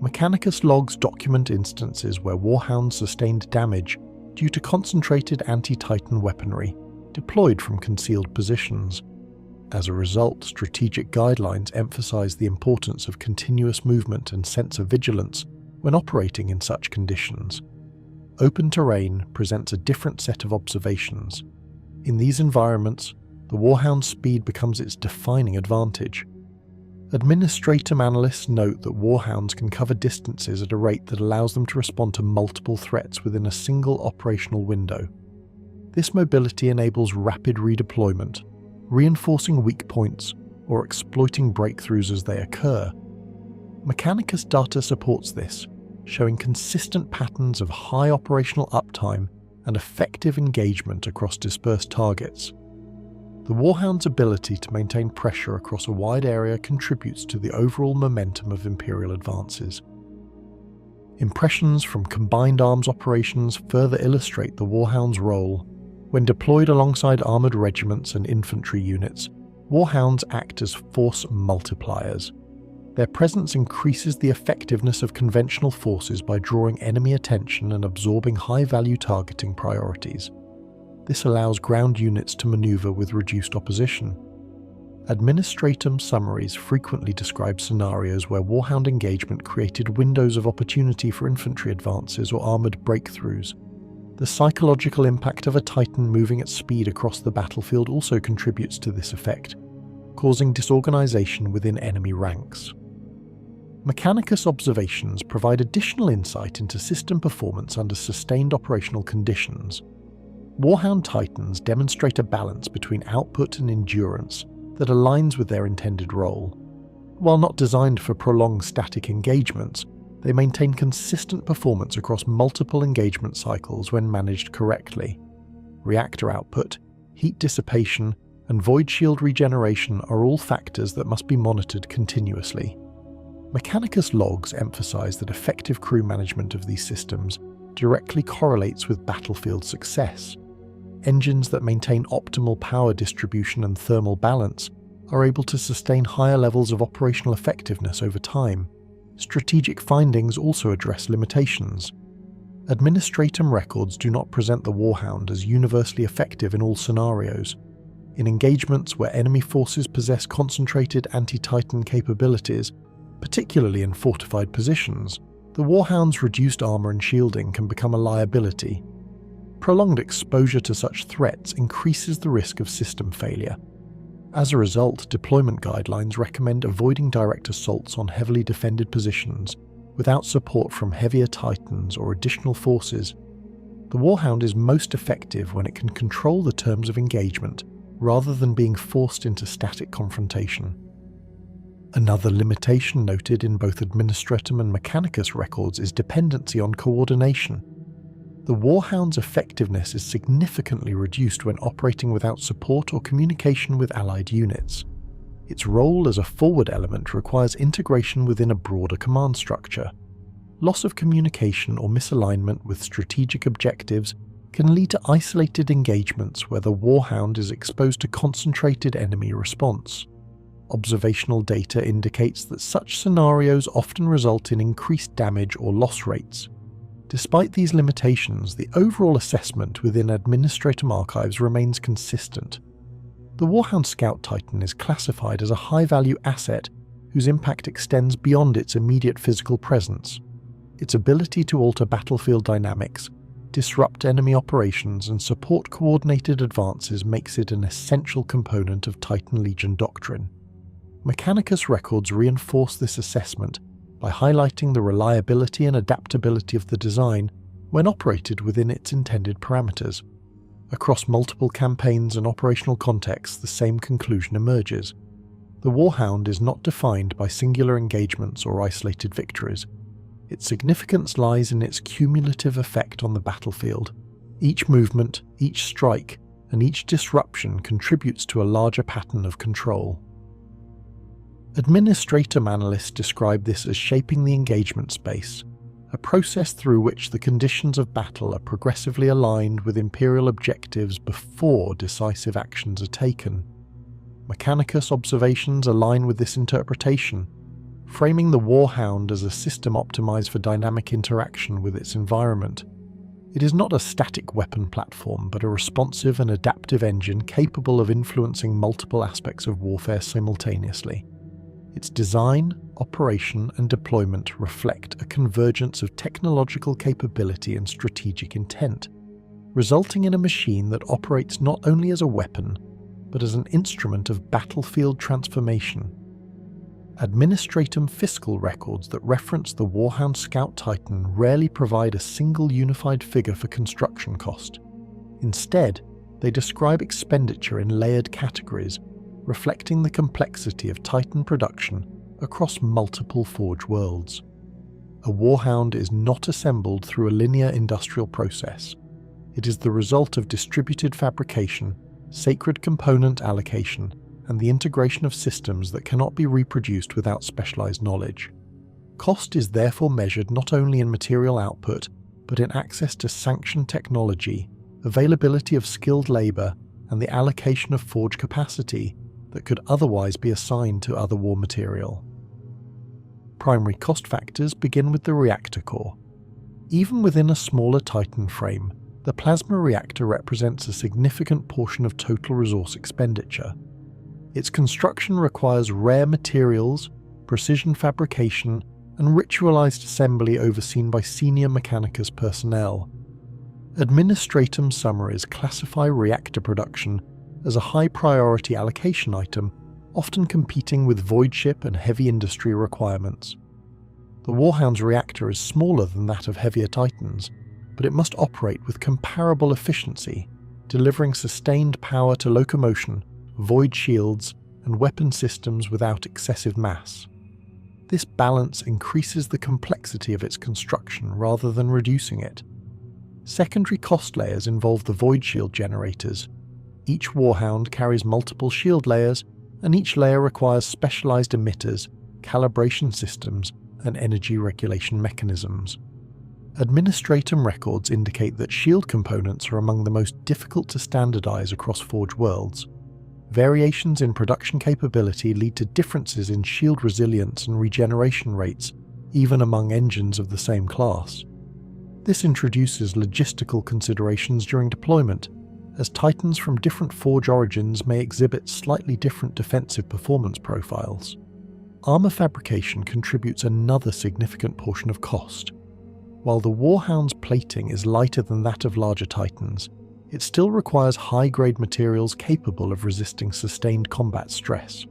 [SPEAKER 1] Mechanicus logs document instances where Warhounds sustained damage due to concentrated anti-Titan weaponry deployed from concealed positions. As a result, strategic guidelines emphasize the importance of continuous movement and sensor vigilance when operating in such conditions. Open terrain presents a different set of observations. In these environments, the Warhound's speed becomes its defining advantage. Administratum analysts note that Warhounds can cover distances at a rate that allows them to respond to multiple threats within a single operational window. This mobility enables rapid redeployment, reinforcing weak points or exploiting breakthroughs as they occur. Mechanicus data supports this, showing consistent patterns of high operational uptime and effective engagement across dispersed targets. The Warhound's ability to maintain pressure across a wide area contributes to the overall momentum of Imperial advances. Impressions from combined arms operations further illustrate the Warhound's role. When deployed alongside armoured regiments and infantry units, Warhounds act as force multipliers. Their presence increases the effectiveness of conventional forces by drawing enemy attention and absorbing high-value targeting priorities. This allows ground units to maneuver with reduced opposition. Administratum summaries frequently describe scenarios where Warhound engagement created windows of opportunity for infantry advances or armoured breakthroughs. The psychological impact of a Titan moving at speed across the battlefield also contributes to this effect, causing disorganization within enemy ranks. Mechanicus observations provide additional insight into system performance under sustained operational conditions. Warhound Titans demonstrate a balance between output and endurance that aligns with their intended role. While not designed for prolonged static engagements, they maintain consistent performance across multiple engagement cycles when managed correctly. Reactor output, heat dissipation, and void shield regeneration are all factors that must be monitored continuously. Mechanicus logs emphasize that effective crew management of these systems directly correlates with battlefield success. Engines that maintain optimal power distribution and thermal balance are able to sustain higher levels of operational effectiveness over time. Strategic findings also address limitations. Administratum records do not present the Warhound as universally effective in all scenarios. In engagements where enemy forces possess concentrated anti-Titan capabilities, particularly in fortified positions, the Warhound's reduced armor and shielding can become a liability. Prolonged exposure to such threats increases the risk of system failure. As a result, deployment guidelines recommend avoiding direct assaults on heavily defended positions without support from heavier Titans or additional forces. The Warhound is most effective when it can control the terms of engagement rather than being forced into static confrontation. Another limitation noted in both Administratum and Mechanicus records is dependency on coordination. The Warhound's effectiveness is significantly reduced when operating without support or communication with allied units. Its role as a forward element requires integration within a broader command structure. Loss of communication or misalignment with strategic objectives can lead to isolated engagements where the Warhound is exposed to concentrated enemy response. Observational data indicates that such scenarios often result in increased damage or loss rates. Despite these limitations, the overall assessment within Administratum archives remains consistent. The Warhound Scout Titan is classified as a high-value asset whose impact extends beyond its immediate physical presence. Its ability to alter battlefield dynamics, disrupt enemy operations, and support coordinated advances makes it an essential component of Titan Legion doctrine. Mechanicus records reinforce this assessment by highlighting the reliability and adaptability of the design when operated within its intended parameters. Across multiple campaigns and operational contexts, the same conclusion emerges. The Warhound is not defined by singular engagements or isolated victories. Its significance lies in its cumulative effect on the battlefield. Each movement, each strike, and each disruption contributes to a larger pattern of control. Administratum analysts describe this as shaping the engagement space, a process through which the conditions of battle are progressively aligned with Imperial objectives before decisive actions are taken. Mechanicus observations align with this interpretation, framing the Warhound as a system optimized for dynamic interaction with its environment. It is not a static weapon platform, but a responsive and adaptive engine capable of influencing multiple aspects of warfare simultaneously. Its design, operation, and deployment reflect a convergence of technological capability and strategic intent, resulting in a machine that operates not only as a weapon, but as an instrument of battlefield transformation. Administratum fiscal records that reference the Warhound Scout Titan rarely provide a single unified figure for construction cost. Instead, they describe expenditure in layered categories, reflecting the complexity of Titan production across multiple Forge worlds. A Warhound is not assembled through a linear industrial process. It is the result of distributed fabrication, sacred component allocation, and the integration of systems that cannot be reproduced without specialized knowledge. Cost is therefore measured not only in material output, but in access to sanctioned technology, availability of skilled labor, and the allocation of forge capacity that could otherwise be assigned to other war material. Primary cost factors begin with the reactor core. Even within a smaller Titan frame, the plasma reactor represents a significant portion of total resource expenditure. Its construction requires rare materials, precision fabrication, and ritualized assembly overseen by senior Mechanicus personnel. Administratum summaries classify reactor production as a high-priority allocation item, often competing with void ship and heavy industry requirements. The Warhound's reactor is smaller than that of heavier Titans, but it must operate with comparable efficiency, delivering sustained power to locomotion, void shields, and weapon systems without excessive mass. This balance increases the complexity of its construction rather than reducing it. Secondary cost layers involve the void shield generators. Each Warhound carries multiple shield layers, and each layer requires specialized emitters, calibration systems, and energy regulation mechanisms. Administratum records indicate that shield components are among the most difficult to standardize across Forge worlds. Variations in production capability lead to differences in shield resilience and regeneration rates, even among engines of the same class. This introduces logistical considerations during deployment, as Titans from different Forge origins may exhibit slightly different defensive performance profiles. Armor fabrication contributes another significant portion of cost. While the Warhound's plating is lighter than that of larger Titans, it still requires high-grade materials capable of resisting sustained combat stress.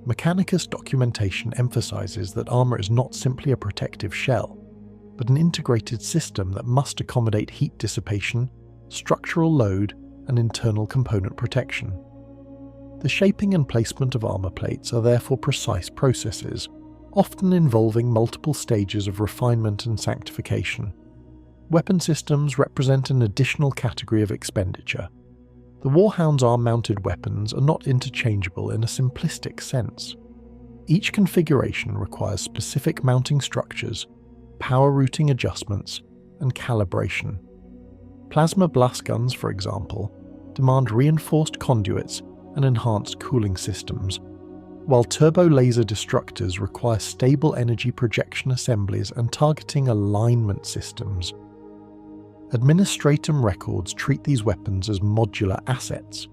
[SPEAKER 1] Mechanicus documentation emphasizes that armor is not simply a protective shell, but an integrated system that must accommodate heat dissipation, structural load, and internal component protection. The shaping and placement of armor plates are therefore precise processes, often involving multiple stages of refinement and sanctification. Weapon systems represent an additional category of expenditure. The Warhound's arm-mounted weapons are not interchangeable in a simplistic sense. Each configuration requires specific mounting structures, power routing adjustments, and calibration. Plasma blastguns, for example, demand reinforced conduits and enhanced cooling systems, while turbo laser destructors require stable energy projection assemblies and targeting alignment systems. Administratum records treat these weapons as modular assets,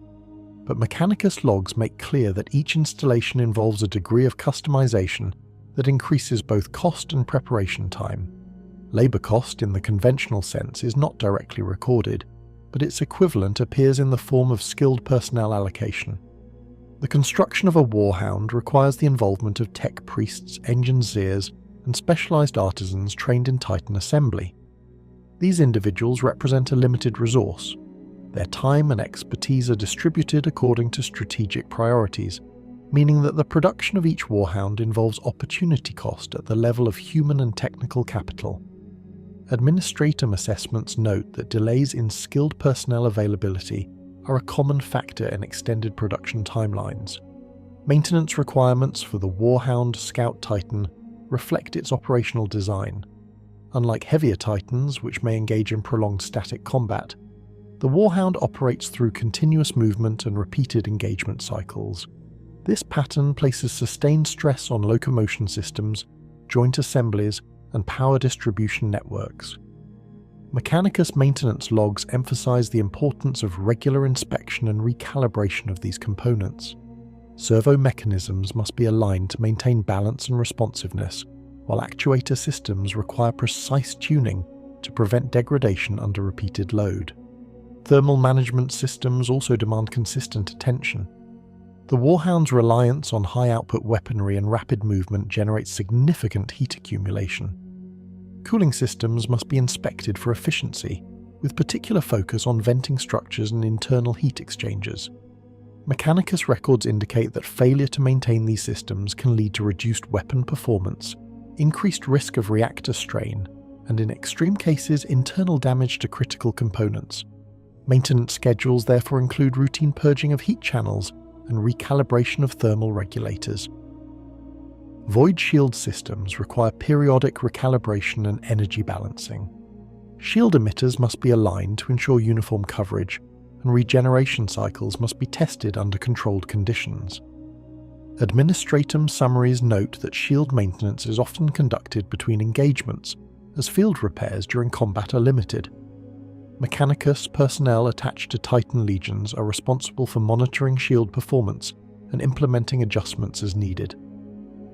[SPEAKER 1] but Mechanicus logs make clear that each installation involves a degree of customization that increases both cost and preparation time. Labor cost in the conventional sense is not directly recorded, but its equivalent appears in the form of skilled personnel allocation. The construction of a Warhound requires the involvement of tech priests, engineers, and specialized artisans trained in Titan assembly. These individuals represent a limited resource. Their time and expertise are distributed according to strategic priorities, meaning that the production of each Warhound involves opportunity cost at the level of human and technical capital. Administratum assessments note that delays in skilled personnel availability are a common factor in extended production timelines. Maintenance requirements for the Warhound Scout Titan reflect its operational design. Unlike heavier Titans, which may engage in prolonged static combat, the Warhound operates through continuous movement and repeated engagement cycles. This pattern places sustained stress on locomotion systems, joint assemblies, and power distribution networks. Mechanicus maintenance logs emphasize the importance of regular inspection and recalibration of these components. Servo mechanisms must be aligned to maintain balance and responsiveness, while actuator systems require precise tuning to prevent degradation under repeated load. Thermal management systems also demand consistent attention. The Warhound's reliance on high-output weaponry and rapid movement generates significant heat accumulation. Cooling systems must be inspected for efficiency, with particular focus on venting structures and internal heat exchangers. Mechanicus records indicate that failure to maintain these systems can lead to reduced weapon performance, increased risk of reactor strain, and in extreme cases internal damage to critical components. Maintenance schedules therefore include routine purging of heat channels and recalibration of thermal regulators. Void shield systems require periodic recalibration and energy balancing. Shield emitters must be aligned to ensure uniform coverage, and regeneration cycles must be tested under controlled conditions. Administratum summaries note that shield maintenance is often conducted between engagements, as field repairs during combat are limited. Mechanicus personnel attached to Titan Legions are responsible for monitoring shield performance and implementing adjustments as needed.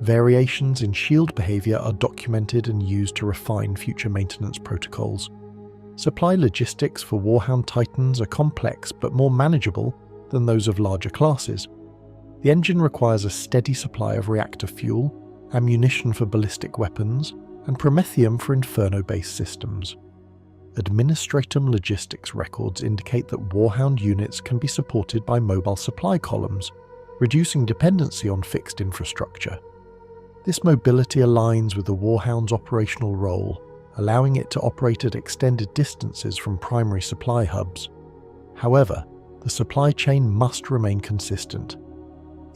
[SPEAKER 1] Variations in shield behavior are documented and used to refine future maintenance protocols. Supply logistics for Warhound Titans are complex but more manageable than those of larger classes. The engine requires a steady supply of reactor fuel, ammunition for ballistic weapons, and promethium for inferno-based systems. Administratum logistics records indicate that Warhound units can be supported by mobile supply columns, reducing dependency on fixed infrastructure. This mobility aligns with the Warhound's operational role, allowing it to operate at extended distances from primary supply hubs. However, the supply chain must remain consistent.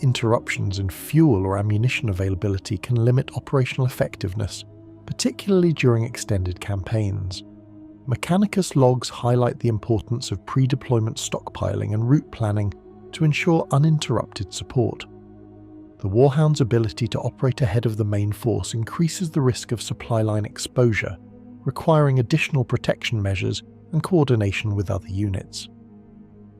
[SPEAKER 1] Interruptions in fuel or ammunition availability can limit operational effectiveness, particularly during extended campaigns. Mechanicus logs highlight the importance of pre-deployment stockpiling and route planning to ensure uninterrupted support. The Warhound's ability to operate ahead of the main force increases the risk of supply line exposure, requiring additional protection measures and coordination with other units.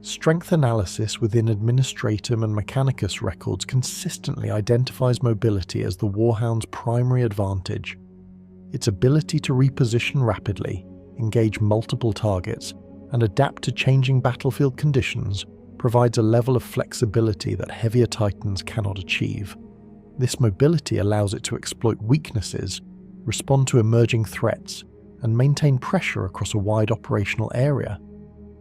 [SPEAKER 1] Strength analysis within Administratum and Mechanicus records consistently identifies mobility as the Warhound's primary advantage. Its ability to reposition rapidly, engage multiple targets, and adapt to changing battlefield conditions provides a level of flexibility that heavier Titans cannot achieve. This mobility allows it to exploit weaknesses, respond to emerging threats, and maintain pressure across a wide operational area.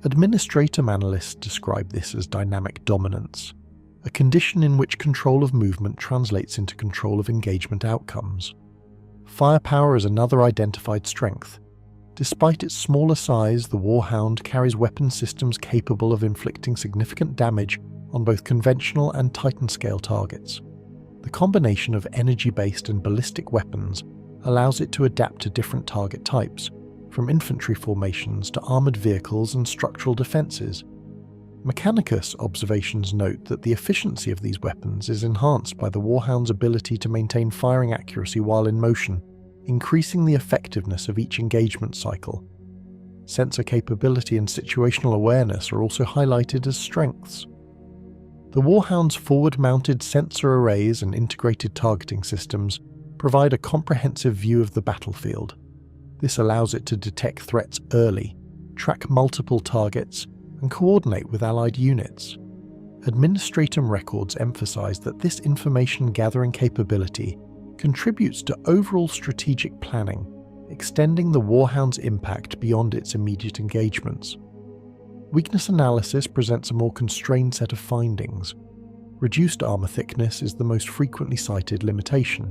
[SPEAKER 1] Administratum analysts describe this as dynamic dominance, a condition in which control of movement translates into control of engagement outcomes. Firepower is another identified strength. Despite its smaller size, the Warhound carries weapon systems capable of inflicting significant damage on both conventional and Titan-scale targets. The combination of energy-based and ballistic weapons allows it to adapt to different target types, from infantry formations to armoured vehicles and structural defences. Mechanicus observations note that the efficiency of these weapons is enhanced by the Warhound's ability to maintain firing accuracy while in motion, increasing the effectiveness of each engagement cycle. Sensor capability and situational awareness are also highlighted as strengths. The Warhound's forward-mounted sensor arrays and integrated targeting systems provide a comprehensive view of the battlefield. This allows it to detect threats early, track multiple targets, and coordinate with allied units. Administratum records emphasize that this information-gathering capability contributes to overall strategic planning, extending the Warhound's impact beyond its immediate engagements. Weakness analysis presents a more constrained set of findings. Reduced armor thickness is the most frequently cited limitation.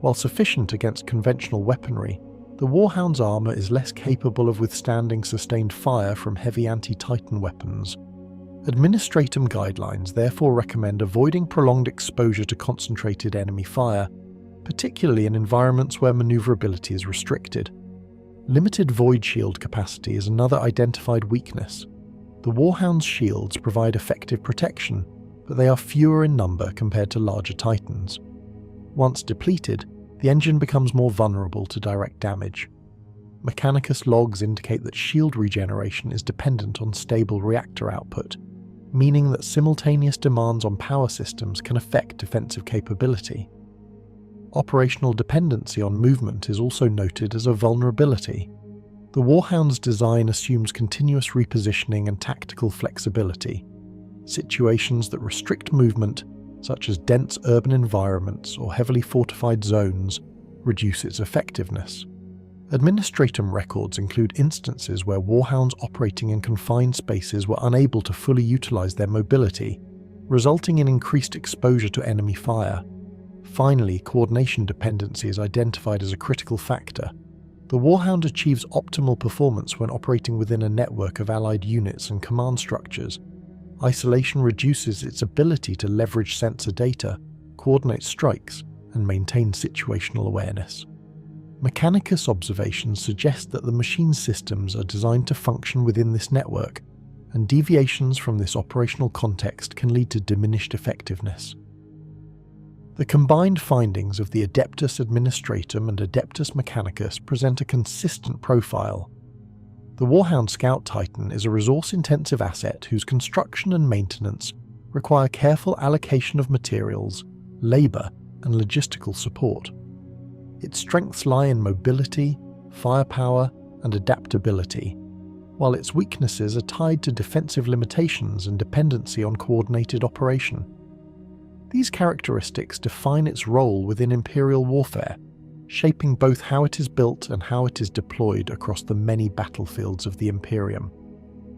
[SPEAKER 1] While sufficient against conventional weaponry, the Warhound's armor is less capable of withstanding sustained fire from heavy anti-Titan weapons. Administratum guidelines therefore recommend avoiding prolonged exposure to concentrated enemy fire, particularly in environments where maneuverability is restricted. Limited void shield capacity is another identified weakness. The Warhound's shields provide effective protection, but they are fewer in number compared to larger Titans. Once depleted, the engine becomes more vulnerable to direct damage. Mechanicus logs indicate that shield regeneration is dependent on stable reactor output, meaning that simultaneous demands on power systems can affect defensive capability. Operational dependency on movement is also noted as a vulnerability. The Warhound's design assumes continuous repositioning and tactical flexibility. Situations that restrict movement, such as dense urban environments or heavily fortified zones, reduce its effectiveness. Administratum records include instances where Warhounds operating in confined spaces were unable to fully utilize their mobility, resulting in increased exposure to enemy fire. Finally, coordination dependency is identified as a critical factor. The Warhound achieves optimal performance when operating within a network of allied units and command structures. Isolation reduces its ability to leverage sensor data, coordinate strikes, and maintain situational awareness. Mechanicus observations suggest that the machine systems are designed to function within this network, and deviations from this operational context can lead to diminished effectiveness. The combined findings of the Adeptus Administratum and Adeptus Mechanicus present a consistent profile. The Warhound Scout Titan is a resource-intensive asset whose construction and maintenance require careful allocation of materials, labour, and logistical support. Its strengths lie in mobility, firepower, and adaptability, while its weaknesses are tied to defensive limitations and dependency on coordinated operation. These characteristics define its role within Imperial warfare, shaping both how it is built and how it is deployed across the many battlefields of the Imperium.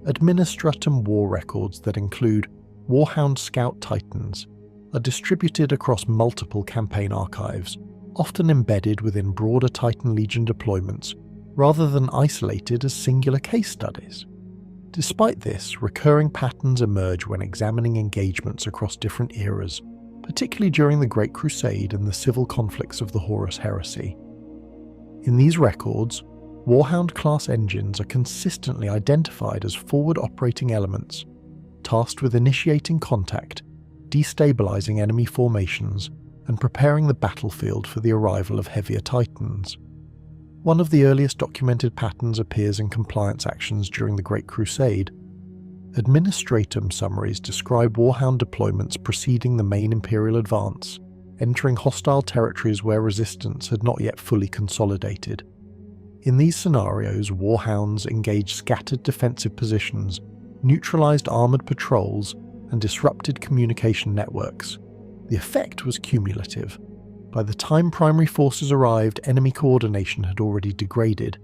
[SPEAKER 1] Administratum war records that include Warhound Scout Titans are distributed across multiple campaign archives, often embedded within broader Titan Legion deployments rather than isolated as singular case studies. Despite this, recurring patterns emerge when examining engagements across different eras, particularly during the Great Crusade and the civil conflicts of the Horus Heresy. In these records, Warhound-class engines are consistently identified as forward-operating elements, tasked with initiating contact, destabilizing enemy formations, and preparing the battlefield for the arrival of heavier Titans. One of the earliest documented patterns appears in compliance actions during the Great Crusade. Administratum summaries describe Warhound deployments preceding the main Imperial advance, entering hostile territories where resistance had not yet fully consolidated. In these scenarios, Warhounds engaged scattered defensive positions, neutralized armored patrols, and disrupted communication networks. The effect was cumulative. By the time primary forces arrived, enemy coordination had already degraded.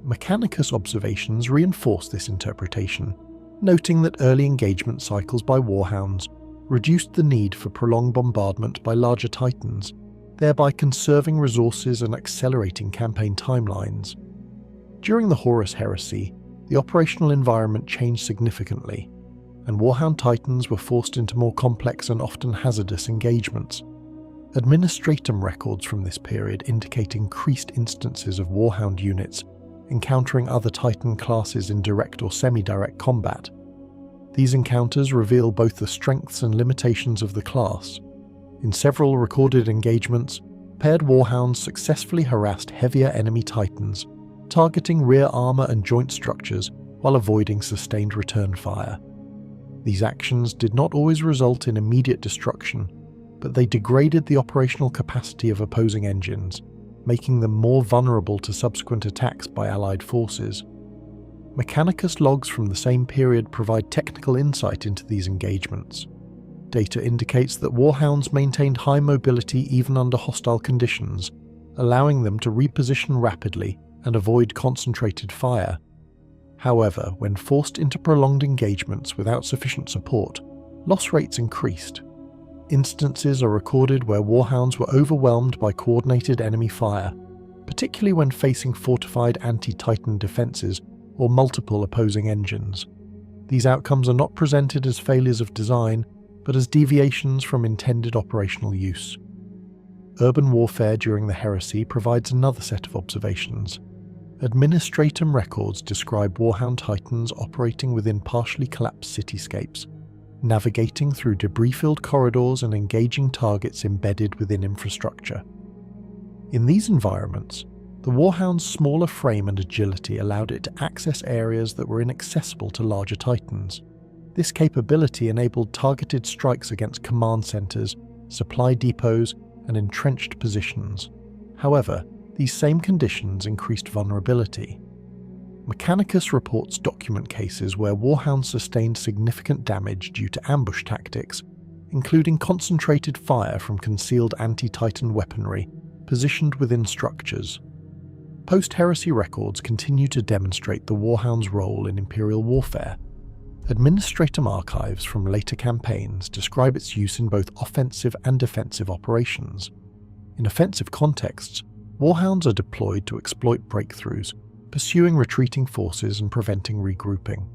[SPEAKER 1] Mechanicus observations reinforced this interpretation, noting that early engagement cycles by Warhounds reduced the need for prolonged bombardment by larger Titans, thereby conserving resources and accelerating campaign timelines. During the Horus Heresy, the operational environment changed significantly, and Warhound Titans were forced into more complex and often hazardous engagements. Administratum records from this period indicate increased instances of Warhound units encountering other Titan classes in direct or semi-direct combat. These encounters reveal both the strengths and limitations of the class. In several recorded engagements, paired Warhounds successfully harassed heavier enemy Titans, targeting rear armor and joint structures while avoiding sustained return fire. These actions did not always result in immediate destruction, but they degraded the operational capacity of opposing engines, making them more vulnerable to subsequent attacks by Allied forces. Mechanicus logs from the same period provide technical insight into these engagements. Data indicates that Warhounds maintained high mobility even under hostile conditions, allowing them to reposition rapidly and avoid concentrated fire. However, when forced into prolonged engagements without sufficient support, loss rates increased. Instances are recorded where Warhounds were overwhelmed by coordinated enemy fire, particularly when facing fortified anti-Titan defenses or multiple opposing engines. These outcomes are not presented as failures of design, but as deviations from intended operational use. Urban warfare during the Heresy provides another set of observations. Administratum records describe Warhound Titans operating within partially collapsed cityscapes, navigating through debris-filled corridors and engaging targets embedded within infrastructure. In these environments, the Warhound's smaller frame and agility allowed it to access areas that were inaccessible to larger Titans. This capability enabled targeted strikes against command centers, supply depots, and entrenched positions. However, these same conditions increased vulnerability. Mechanicus reports document cases where Warhounds sustained significant damage due to ambush tactics, including concentrated fire from concealed anti-Titan weaponry positioned within structures. Post-Heresy records continue to demonstrate the Warhound's role in Imperial warfare. Administratum archives from later campaigns describe its use in both offensive and defensive operations. In offensive contexts, Warhounds are deployed to exploit breakthroughs, pursuing retreating forces and preventing regrouping.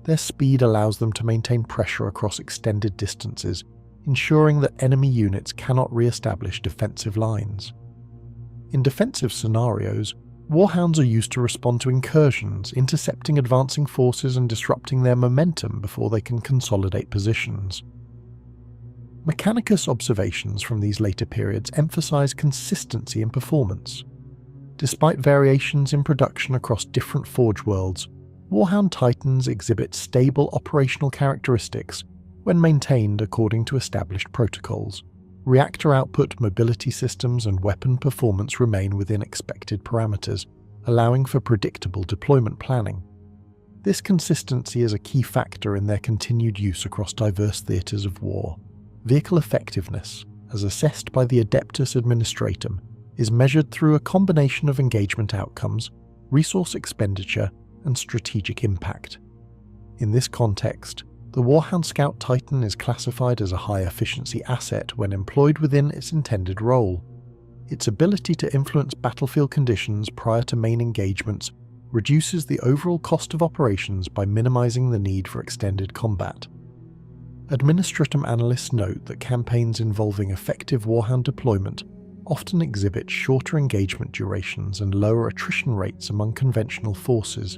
[SPEAKER 1] Their speed allows them to maintain pressure across extended distances, ensuring that enemy units cannot re-establish defensive lines. In defensive scenarios, Warhounds are used to respond to incursions, intercepting advancing forces and disrupting their momentum before they can consolidate positions. Mechanicus observations from these later periods emphasize consistency in performance. Despite variations in production across different Forge worlds, Warhound Titans exhibit stable operational characteristics when maintained according to established protocols. Reactor output, mobility systems, and weapon performance remain within expected parameters, allowing for predictable deployment planning. This consistency is a key factor in their continued use across diverse theatres of war. Vehicle effectiveness, as assessed by the Adeptus Administratum, is measured through a combination of engagement outcomes, resource expenditure, and strategic impact. In this context, the Warhound Scout Titan is classified as a high-efficiency asset when employed within its intended role. Its ability to influence battlefield conditions prior to main engagements reduces the overall cost of operations by minimizing the need for extended combat. Administratum analysts note that campaigns involving effective Warhound deployment often exhibit shorter engagement durations and lower attrition rates among conventional forces.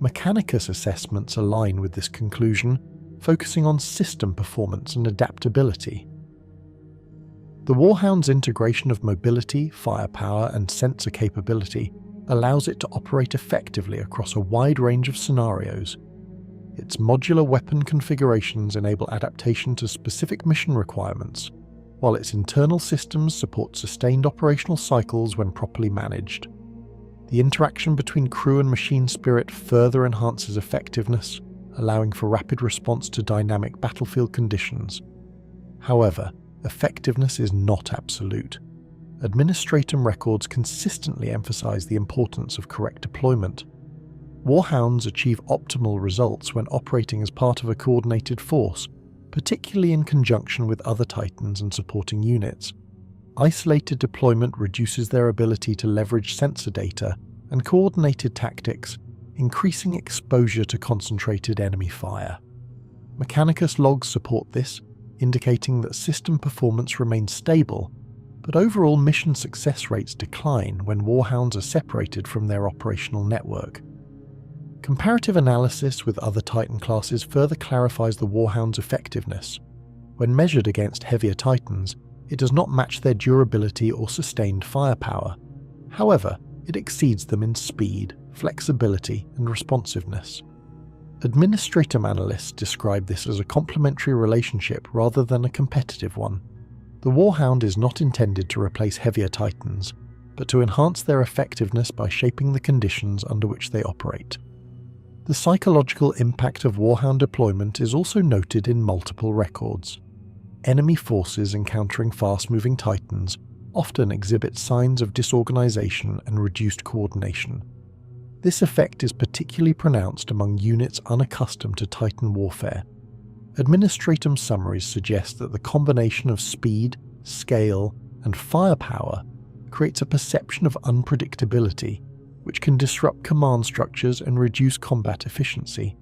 [SPEAKER 1] Mechanicus assessments align with this conclusion, focusing on system performance and adaptability. The Warhound's integration of mobility, firepower, and sensor capability allows it to operate effectively across a wide range of scenarios. Its modular weapon configurations enable adaptation to specific mission requirements, while its internal systems support sustained operational cycles when properly managed. The interaction between crew and machine spirit further enhances effectiveness, allowing for rapid response to dynamic battlefield conditions. However, effectiveness is not absolute. Administratum records consistently emphasize the importance of correct deployment. Warhounds achieve optimal results when operating as part of a coordinated force, particularly in conjunction with other Titans and supporting units. Isolated deployment reduces their ability to leverage sensor data and coordinated tactics, increasing exposure to concentrated enemy fire. Mechanicus logs support this, indicating that system performance remains stable, but overall mission success rates decline when Warhounds are separated from their operational network. Comparative analysis with other Titan classes further clarifies the Warhound's effectiveness. When measured against heavier Titans, it does not match their durability or sustained firepower. However, it exceeds them in speed, flexibility, and responsiveness. Administratum analysts describe this as a complementary relationship rather than a competitive one. The Warhound is not intended to replace heavier Titans, but to enhance their effectiveness by shaping the conditions under which they operate. The psychological impact of Warhound deployment is also noted in multiple records. Enemy forces encountering fast-moving Titans often exhibit signs of disorganization and reduced coordination. This effect is particularly pronounced among units unaccustomed to Titan warfare. Administratum summaries suggest that the combination of speed, scale, and firepower creates a perception of unpredictability, which can disrupt command structures and reduce combat efficiency.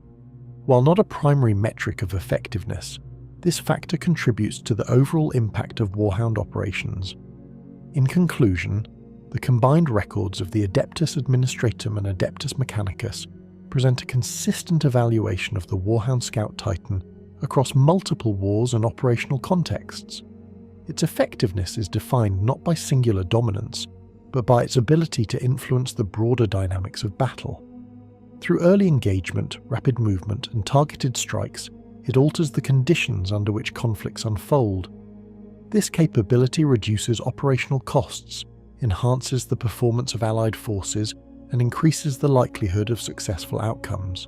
[SPEAKER 1] While not a primary metric of effectiveness, this factor contributes to the overall impact of Warhound operations. In conclusion, the combined records of the Adeptus Administratum and Adeptus Mechanicus present a consistent evaluation of the Warhound Scout Titan across multiple wars and operational contexts. Its effectiveness is defined not by singular dominance, but by its ability to influence the broader dynamics of battle. Through early engagement, rapid movement, and targeted strikes, it alters the conditions under which conflicts unfold. This capability reduces operational costs, enhances the performance of allied forces, and increases the likelihood of successful outcomes.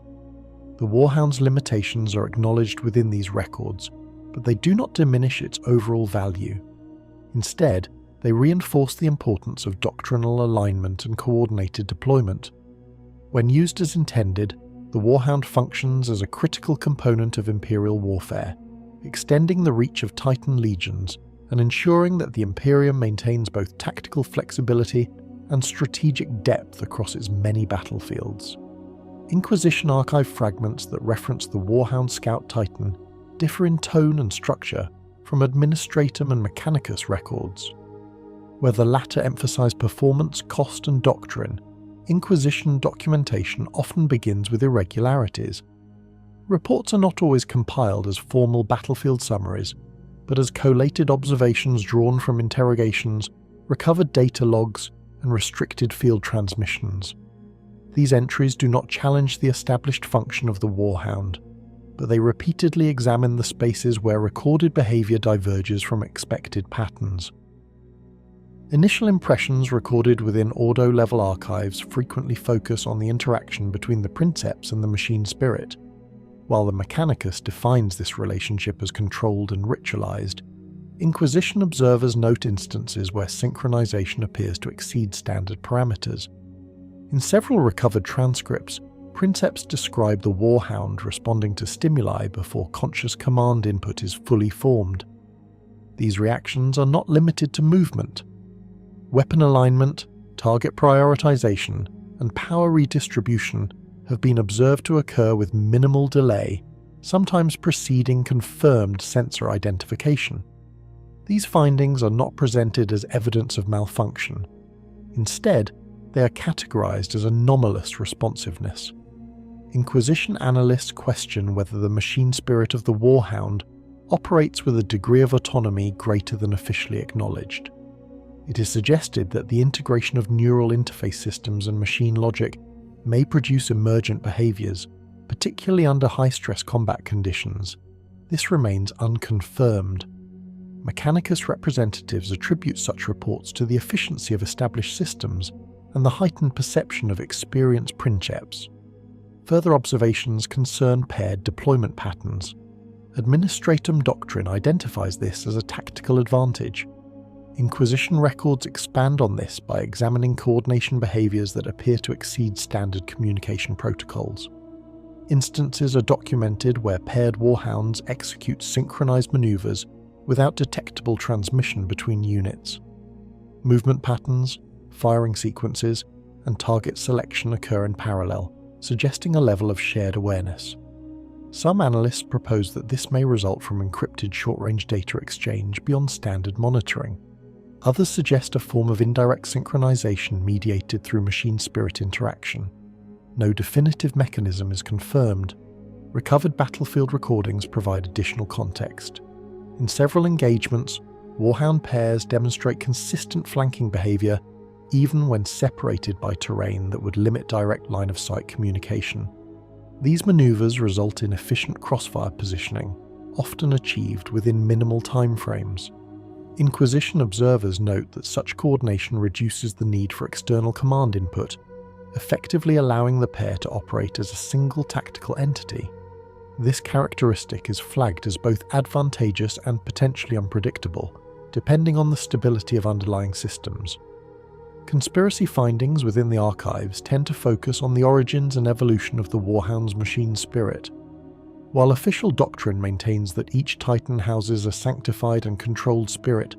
[SPEAKER 1] The Warhound's limitations are acknowledged within these records, but they do not diminish its overall value. Instead, they reinforce the importance of doctrinal alignment and coordinated deployment. When used as intended, the Warhound functions as a critical component of Imperial warfare, extending the reach of Titan Legions and ensuring that the Imperium maintains both tactical flexibility and strategic depth across its many battlefields. Inquisition archive fragments that reference the Warhound Scout Titan differ in tone and structure from Administratum and Mechanicus records. Where the latter emphasize performance, cost, and doctrine, Inquisition documentation often begins with irregularities. Reports are not always compiled as formal battlefield summaries, but as collated observations drawn from interrogations, recovered data logs, and restricted field transmissions. These entries do not challenge the established function of the Warhound, but they repeatedly examine the spaces where recorded behavior diverges from expected patterns. Initial impressions recorded within Ordo-level archives frequently focus on the interaction between the Princeps and the machine spirit. While the Mechanicus defines this relationship as controlled and ritualized, Inquisition observers note instances where synchronization appears to exceed standard parameters. In several recovered transcripts, Princeps describe the Warhound responding to stimuli before conscious command input is fully formed. These reactions are not limited to movement. Weapon alignment, target prioritization, and power redistribution have been observed to occur with minimal delay, sometimes preceding confirmed sensor identification. These findings are not presented as evidence of malfunction. Instead, they are categorized as anomalous responsiveness. Inquisition analysts question whether the machine spirit of the Warhound operates with a degree of autonomy greater than officially acknowledged. It is suggested that the integration of neural interface systems and machine logic may produce emergent behaviors, particularly under high-stress combat conditions. This remains unconfirmed. Mechanicus representatives attribute such reports to the efficiency of established systems and the heightened perception of experienced Princeps. Further observations concern paired deployment patterns. Administratum doctrine identifies this as a tactical advantage. Inquisition records expand on this by examining coordination behaviors that appear to exceed standard communication protocols. Instances are documented where paired warhounds execute synchronized maneuvers without detectable transmission between units. Movement patterns, firing sequences, and target selection occur in parallel, suggesting a level of shared awareness. Some analysts propose that this may result from encrypted short-range data exchange beyond standard monitoring. Others suggest a form of indirect synchronization mediated through machine-spirit interaction. No definitive mechanism is confirmed. Recovered battlefield recordings provide additional context. In several engagements, Warhound pairs demonstrate consistent flanking behavior even when separated by terrain that would limit direct line-of-sight communication. These maneuvers result in efficient crossfire positioning, often achieved within minimal timeframes. Inquisition observers note that such coordination reduces the need for external command input, effectively allowing the pair to operate as a single tactical entity. This characteristic is flagged as both advantageous and potentially unpredictable, depending on the stability of underlying systems. Conspiracy findings within the archives tend to focus on the origins and evolution of the Warhound's machine spirit. While official doctrine maintains that each Titan houses a sanctified and controlled spirit,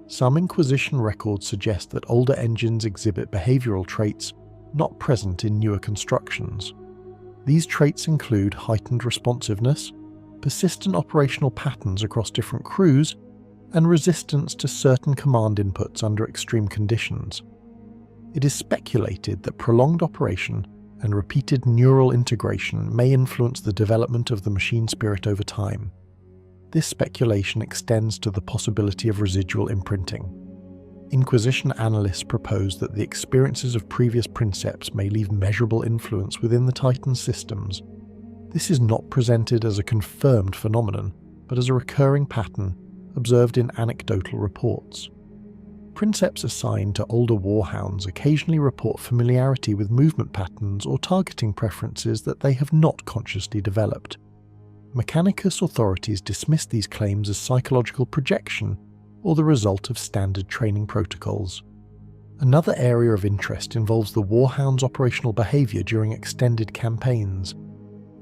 [SPEAKER 1] some Inquisition records suggest that older engines exhibit behavioral traits not present in newer constructions. These traits include heightened responsiveness, persistent operational patterns across different crews, and resistance to certain command inputs under extreme conditions. It is speculated that prolonged operation and repeated neural integration may influence the development of the machine spirit over time. This speculation extends to the possibility of residual imprinting. Inquisition analysts propose that the experiences of previous Princeps may leave measurable influence within the Titan systems. This is not presented as a confirmed phenomenon, but as a recurring pattern observed in anecdotal reports. Princeps assigned to older warhounds occasionally report familiarity with movement patterns or targeting preferences that they have not consciously developed. Mechanicus authorities dismiss these claims as psychological projection or the result of standard training protocols. Another area of interest involves the Warhound's operational behavior during extended campaigns.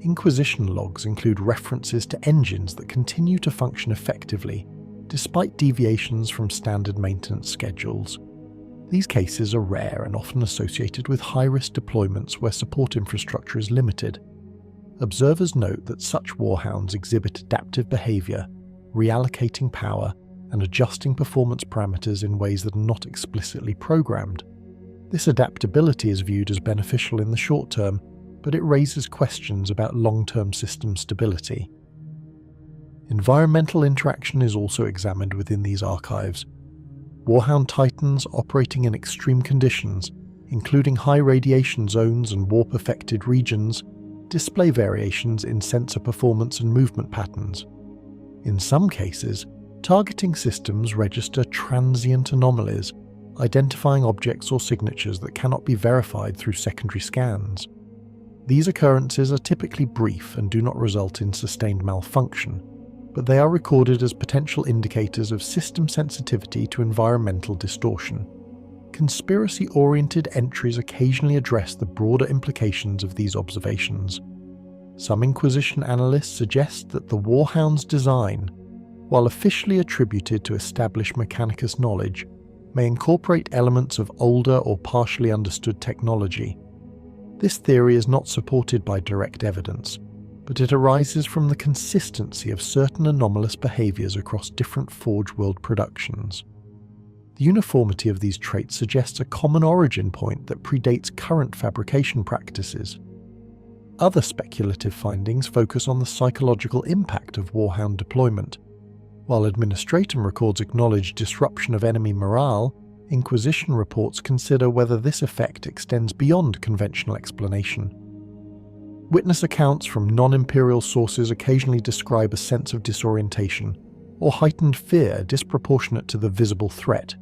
[SPEAKER 1] Inquisition logs include references to engines that continue to function effectively, despite deviations from standard maintenance schedules. These cases are rare and often associated with high-risk deployments where support infrastructure is limited. Observers note that such warhounds exhibit adaptive behavior, reallocating power, and adjusting performance parameters in ways that are not explicitly programmed. This adaptability is viewed as beneficial in the short term, but it raises questions about long-term system stability. Environmental interaction is also examined within these archives. Warhound Titans operating in extreme conditions, including high radiation zones and warp-affected regions, display variations in sensor performance and movement patterns. In some cases, targeting systems register transient anomalies, identifying objects or signatures that cannot be verified through secondary scans. These occurrences are typically brief and do not result in sustained malfunction. but they are recorded as potential indicators of system sensitivity to environmental distortion. Conspiracy-oriented entries occasionally address the broader implications of these observations. Some Inquisition analysts suggest that the Warhound's design, while officially attributed to established Mechanicus knowledge, may incorporate elements of older or partially understood technology. This theory is not supported by direct evidence, but it arises from the consistency of certain anomalous behaviors across different Forge World productions. The uniformity of these traits suggests a common origin point that predates current fabrication practices. Other speculative findings focus on the psychological impact of Warhound deployment. While Administratum records acknowledged disruption of enemy morale, Inquisition reports consider whether this effect extends beyond conventional explanation. Witness accounts from non-imperial sources occasionally describe a sense of disorientation or heightened fear disproportionate to the visible threat.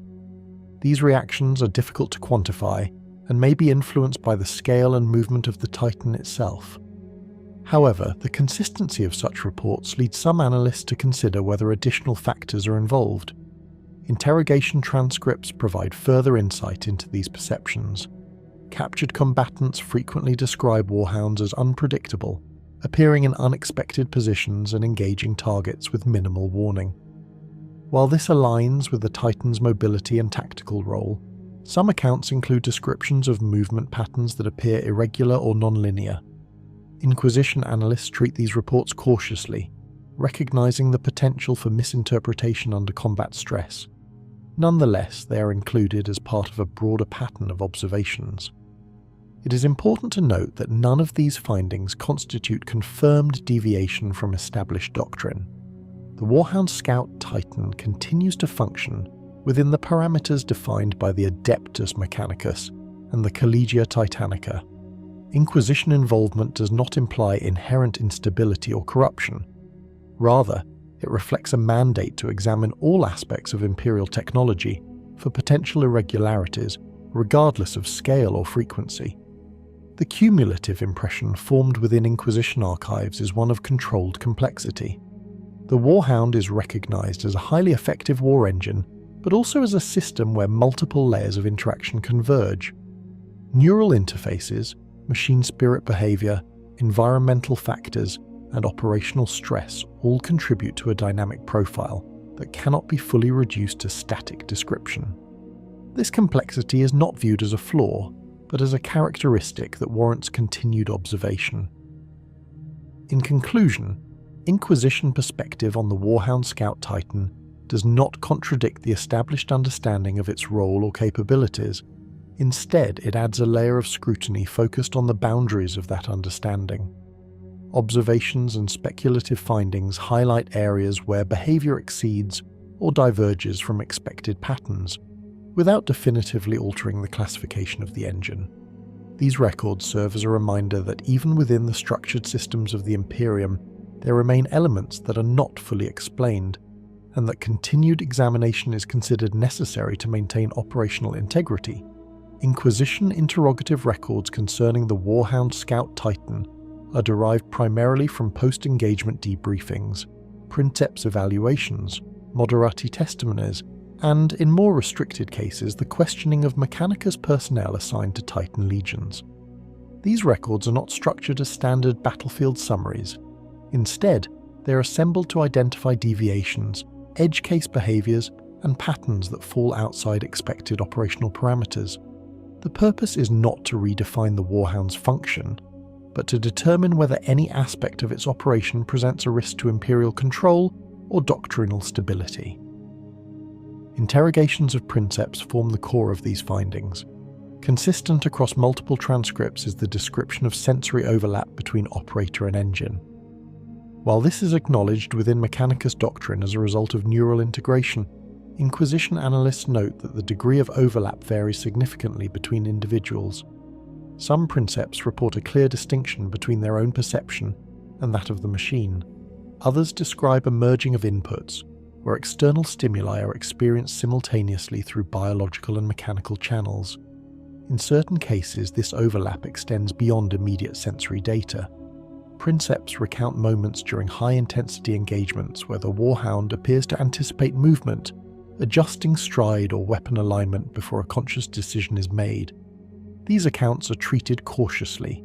[SPEAKER 1] These reactions are difficult to quantify and may be influenced by the scale and movement of the Titan itself. However, the consistency of such reports leads some analysts to consider whether additional factors are involved. Interrogation transcripts provide further insight into these perceptions. Captured combatants frequently describe Warhounds as unpredictable, appearing in unexpected positions and engaging targets with minimal warning. While this aligns with the Titan's mobility and tactical role, some accounts include descriptions of movement patterns that appear irregular or non-linear. Inquisition analysts treat these reports cautiously, recognizing the potential for misinterpretation under combat stress. Nonetheless, they are included as part of a broader pattern of observations. It is important to note that none of these findings constitute confirmed deviation from established doctrine. The Warhound Scout Titan continues to function within the parameters defined by the Adeptus Mechanicus and the Collegia Titanica. Inquisition involvement does not imply inherent instability or corruption. Rather, it reflects a mandate to examine all aspects of Imperial technology for potential irregularities, regardless of scale or frequency. The cumulative impression formed within Inquisition archives is one of controlled complexity. The Warhound is recognized as a highly effective war engine, but also as a system where multiple layers of interaction converge. Neural interfaces, machine spirit behavior, environmental factors, and operational stress all contribute to a dynamic profile that cannot be fully reduced to static description. This complexity is not viewed as a flaw, but as a characteristic that warrants continued observation. In conclusion, Inquisition perspective on the Warhound Scout Titan does not contradict the established understanding of its role or capabilities. Instead, it adds a layer of scrutiny focused on the boundaries of that understanding. Observations and speculative findings highlight areas where behavior exceeds or diverges from expected patterns, without definitively altering the classification of the engine. These records serve as a reminder that even within the structured systems of the Imperium, there remain elements that are not fully explained, and that continued examination is considered necessary to maintain operational integrity. Inquisition interrogative records concerning the Warhound Scout Titan are derived primarily from post-engagement debriefings, Princeps evaluations, Moderati testimonies, and, in more restricted cases, the questioning of Mechanicus personnel assigned to Titan Legions. These records are not structured as standard battlefield summaries. Instead, they are assembled to identify deviations, edge case behaviors, and patterns that fall outside expected operational parameters. The purpose is not to redefine the Warhound's function, but to determine whether any aspect of its operation presents a risk to Imperial control or doctrinal stability. Interrogations of Princeps form the core of these findings. Consistent across multiple transcripts is the description of sensory overlap between operator and engine. While this is acknowledged within Mechanicus doctrine as a result of neural integration, Inquisition analysts note that the degree of overlap varies significantly between individuals. Some Princeps report a clear distinction between their own perception and that of the machine. Others describe a merging of inputs, where external stimuli are experienced simultaneously through biological and mechanical channels. In certain cases, this overlap extends beyond immediate sensory data. Princeps recount moments during high-intensity engagements where the Warhound appears to anticipate movement, adjusting stride or weapon alignment before a conscious decision is made. These accounts are treated cautiously.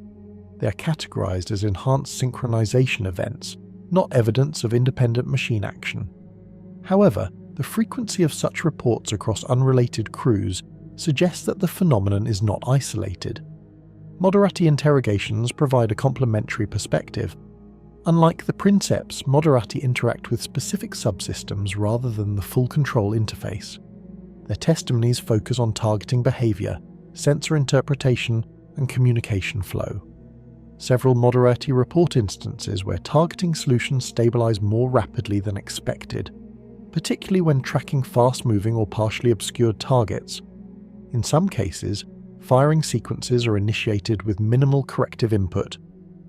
[SPEAKER 1] They are categorized as enhanced synchronization events, not evidence of independent machine action. However, the frequency of such reports across unrelated crews suggests that the phenomenon is not isolated. Moderati interrogations provide a complementary perspective. Unlike the Princeps, Moderati interact with specific subsystems rather than the full control interface. Their testimonies focus on targeting behavior, sensor interpretation, and communication flow. Several Moderati report instances where targeting solutions stabilize more rapidly than expected, particularly when tracking fast-moving or partially obscured targets. In some cases, firing sequences are initiated with minimal corrective input,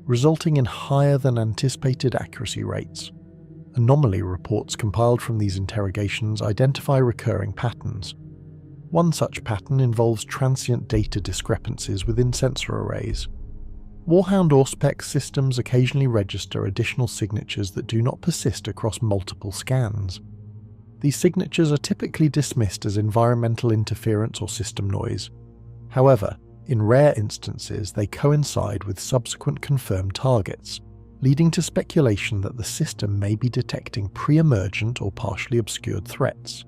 [SPEAKER 1] resulting in higher than anticipated accuracy rates. Anomaly reports compiled from these interrogations identify recurring patterns. One such pattern involves transient data discrepancies within sensor arrays. Warhound Auspex systems occasionally register additional signatures that do not persist across multiple scans. These signatures are typically dismissed as environmental interference or system noise. However, in rare instances they coincide with subsequent confirmed targets, leading to speculation that the system may be detecting pre-emergent or partially obscured threats.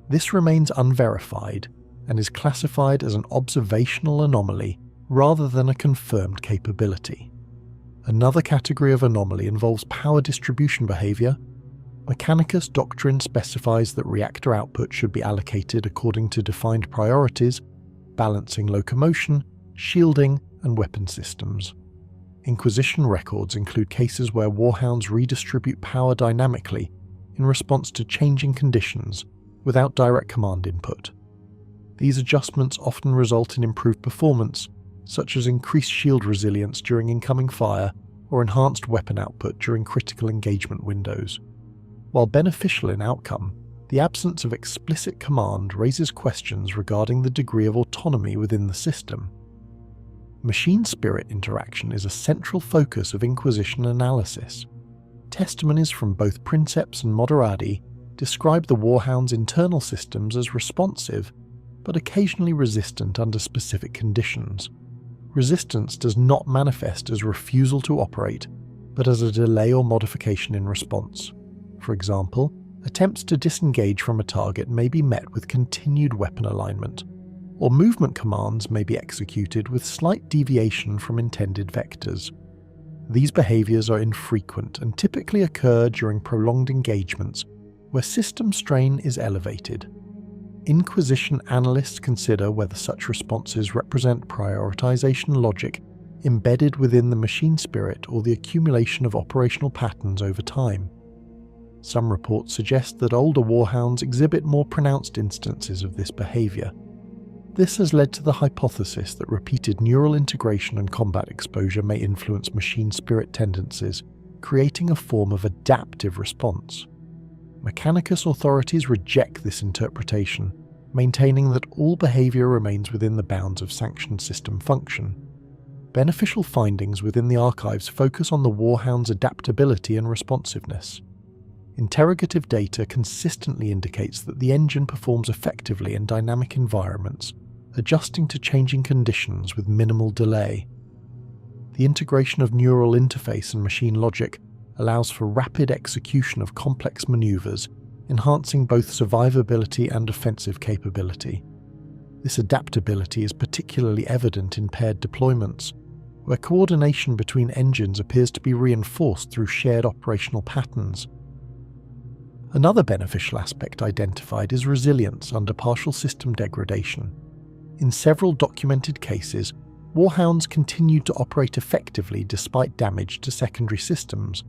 [SPEAKER 1] This remains unverified and is classified as an observational anomaly rather than a confirmed capability. Another category of anomaly involves power distribution behavior. Mechanicus doctrine specifies that reactor output should be allocated according to defined priorities, balancing locomotion, shielding, and weapon systems. Inquisition records include cases where Warhounds redistribute power dynamically in response to changing conditions without direct command input. These adjustments often result in improved performance, such as increased shield resilience during incoming fire or enhanced weapon output during critical engagement windows. While beneficial in outcome, the absence of explicit command raises questions regarding the degree of autonomy within the system. Machine-spirit interaction is a central focus of Inquisition analysis. Testimonies from both Princeps and Moderati describe the Warhound's internal systems as responsive, but occasionally resistant under specific conditions. Resistance does not manifest as refusal to operate, but as a delay or modification in response. For example, attempts to disengage from a target may be met with continued weapon alignment, or movement commands may be executed with slight deviation from intended vectors. These behaviors are infrequent and typically occur during prolonged engagements where system strain is elevated. Inquisition analysts consider whether such responses represent prioritization logic embedded within the machine spirit or the accumulation of operational patterns over time. Some reports suggest that older Warhounds exhibit more pronounced instances of this behavior. This has led to the hypothesis that repeated neural integration and combat exposure may influence machine spirit tendencies, creating a form of adaptive response. Mechanicus authorities reject this interpretation, maintaining that all behavior remains within the bounds of sanctioned system function. Beneficial findings within the archives focus on the Warhound's adaptability and responsiveness. Interrogative data consistently indicates that the engine performs effectively in dynamic environments, adjusting to changing conditions with minimal delay. The integration of neural interface and machine logic allows for rapid execution of complex maneuvers, enhancing both survivability and offensive capability. This adaptability is particularly evident in paired deployments, where coordination between engines appears to be reinforced through shared operational patterns. Another beneficial aspect identified is resilience under partial system degradation. In several documented cases, Warhounds continued to operate effectively despite damage to secondary systems.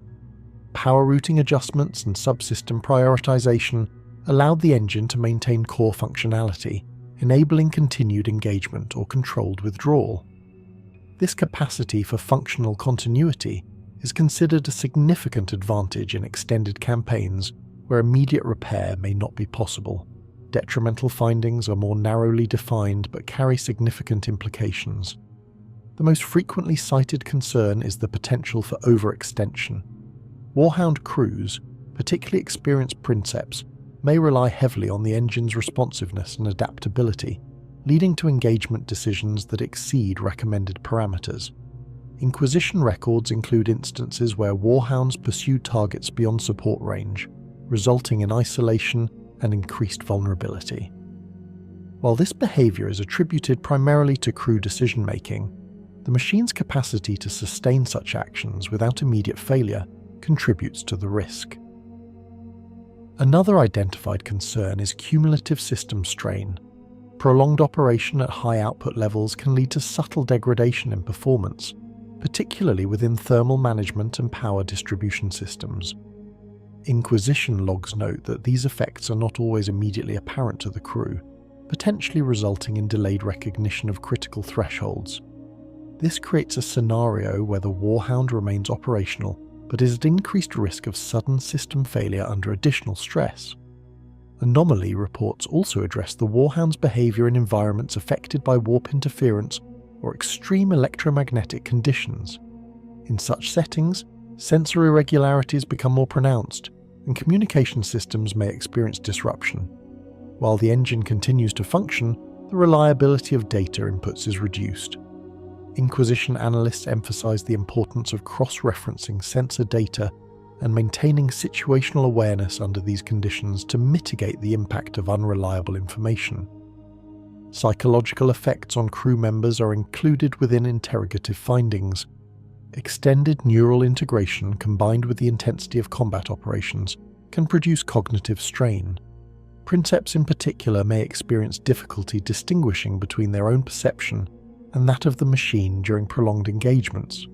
[SPEAKER 1] Power routing adjustments and subsystem prioritization allowed the engine to maintain core functionality, enabling continued engagement or controlled withdrawal. This capacity for functional continuity is considered a significant advantage in extended campaigns where immediate repair may not be possible. Detrimental findings are more narrowly defined but carry significant implications. The most frequently cited concern is the potential for overextension. Warhound crews, particularly experienced Princeps, may rely heavily on the engine's responsiveness and adaptability, leading to engagement decisions that exceed recommended parameters. Inquisition records include instances where warhounds pursued targets beyond support range, resulting in isolation and increased vulnerability. While this behavior is attributed primarily to crew decision-making, the machine's capacity to sustain such actions without immediate failure contributes to the risk. Another identified concern is cumulative system strain. Prolonged operation at high output levels can lead to subtle degradation in performance, particularly within thermal management and power distribution systems. Inquisition logs note that these effects are not always immediately apparent to the crew, potentially resulting in delayed recognition of critical thresholds. This creates a scenario where the Warhound remains operational but is at increased risk of sudden system failure under additional stress. Anomaly reports also address the Warhound's behavior in environments affected by warp interference or extreme electromagnetic conditions. In such settings, sensor irregularities become more pronounced, and communication systems may experience disruption. While the engine continues to function, the reliability of data inputs is reduced. Inquisition analysts emphasize the importance of cross-referencing sensor data and maintaining situational awareness under these conditions to mitigate the impact of unreliable information. Psychological effects on crew members are included within interrogative findings. Extended neural integration combined with the intensity of combat operations can produce cognitive strain. Princeps in particular may experience difficulty distinguishing between their own perception and that of the machine during prolonged engagements.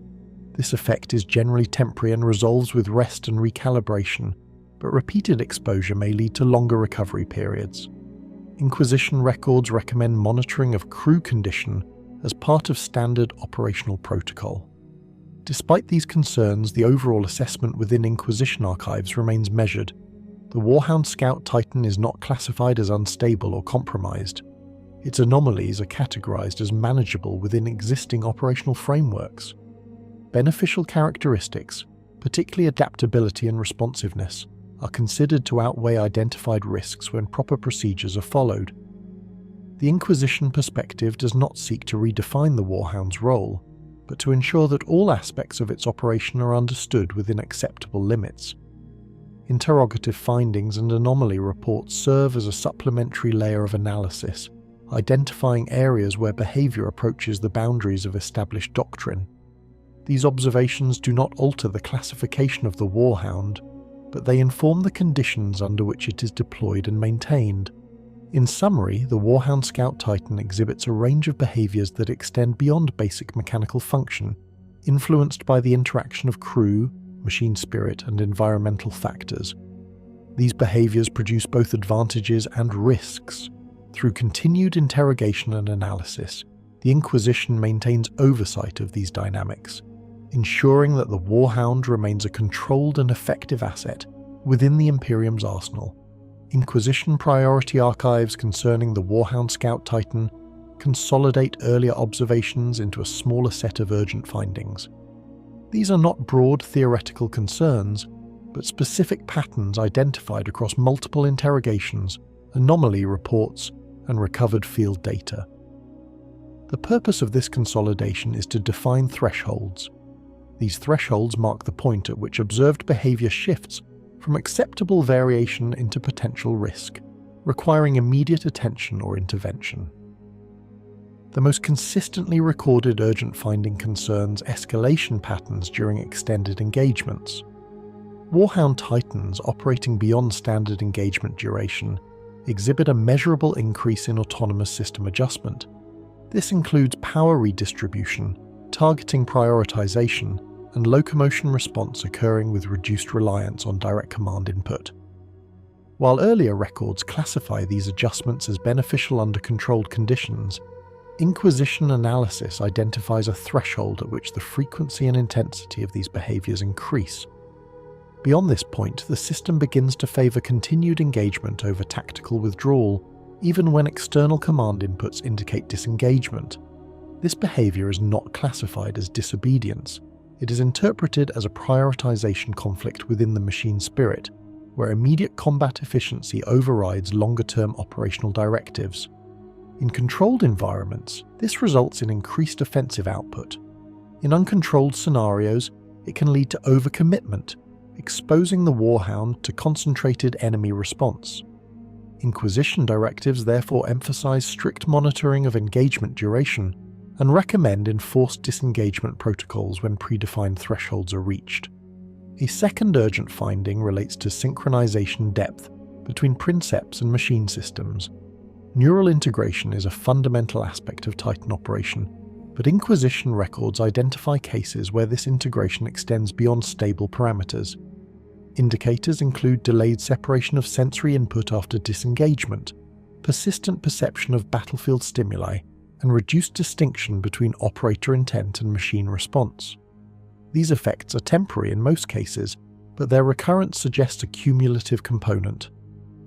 [SPEAKER 1] This effect is generally temporary and resolves with rest and recalibration, but repeated exposure may lead to longer recovery periods. Inquisition records recommend monitoring of crew condition as part of standard operational protocol. Despite these concerns, the overall assessment within Inquisition archives remains measured. The Warhound Scout Titan is not classified as unstable or compromised. Its anomalies are categorized as manageable within existing operational frameworks. Beneficial characteristics, particularly adaptability and responsiveness, are considered to outweigh identified risks when proper procedures are followed. The Inquisition perspective does not seek to redefine the Warhound's role, but to ensure that all aspects of its operation are understood within acceptable limits. Interrogative findings and anomaly reports serve as a supplementary layer of analysis, identifying areas where behavior approaches the boundaries of established doctrine. These observations do not alter the classification of the Warhound, but they inform the conditions under which it is deployed and maintained. In summary, the Warhound Scout Titan exhibits a range of behaviors that extend beyond basic mechanical function, influenced by the interaction of crew, machine spirit, and environmental factors. These behaviors produce both advantages and risks. Through continued interrogation and analysis, the Inquisition maintains oversight of these dynamics, ensuring that the Warhound remains a controlled and effective asset within the Imperium's arsenal. Inquisition priority archives concerning the Warhound Scout Titan consolidate earlier observations into a smaller set of urgent findings. These are not broad theoretical concerns, but specific patterns identified across multiple interrogations, anomaly reports, and recovered field data. The purpose of this consolidation is to define thresholds. These thresholds mark the point at which observed behavior shifts from acceptable variation into potential risk, requiring immediate attention or intervention. The most consistently recorded urgent finding concerns escalation patterns during extended engagements. Warhound Titans operating beyond standard engagement duration exhibit a measurable increase in autonomous system adjustment. This includes power redistribution, targeting prioritization, and locomotion response occurring with reduced reliance on direct command input. While earlier records classify these adjustments as beneficial under controlled conditions, Inquisition analysis identifies a threshold at which the frequency and intensity of these behaviors increase. Beyond this point, the system begins to favor continued engagement over tactical withdrawal, even when external command inputs indicate disengagement. This behavior is not classified as disobedience. It is interpreted as a prioritization conflict within the machine spirit, where immediate combat efficiency overrides longer-term operational directives. In controlled environments, this results in increased offensive output. In uncontrolled scenarios, it can lead to overcommitment, exposing the Warhound to concentrated enemy response. Inquisition directives therefore emphasize strict monitoring of engagement duration and recommend enforced disengagement protocols when predefined thresholds are reached. A second urgent finding relates to synchronization depth between Princeps and machine systems. Neural integration is a fundamental aspect of Titan operation, but Inquisition records identify cases where this integration extends beyond stable parameters. Indicators include delayed separation of sensory input after disengagement, persistent perception of battlefield stimuli, and reduced distinction between operator intent and machine response. These effects are temporary in most cases, but their recurrence suggests a cumulative component.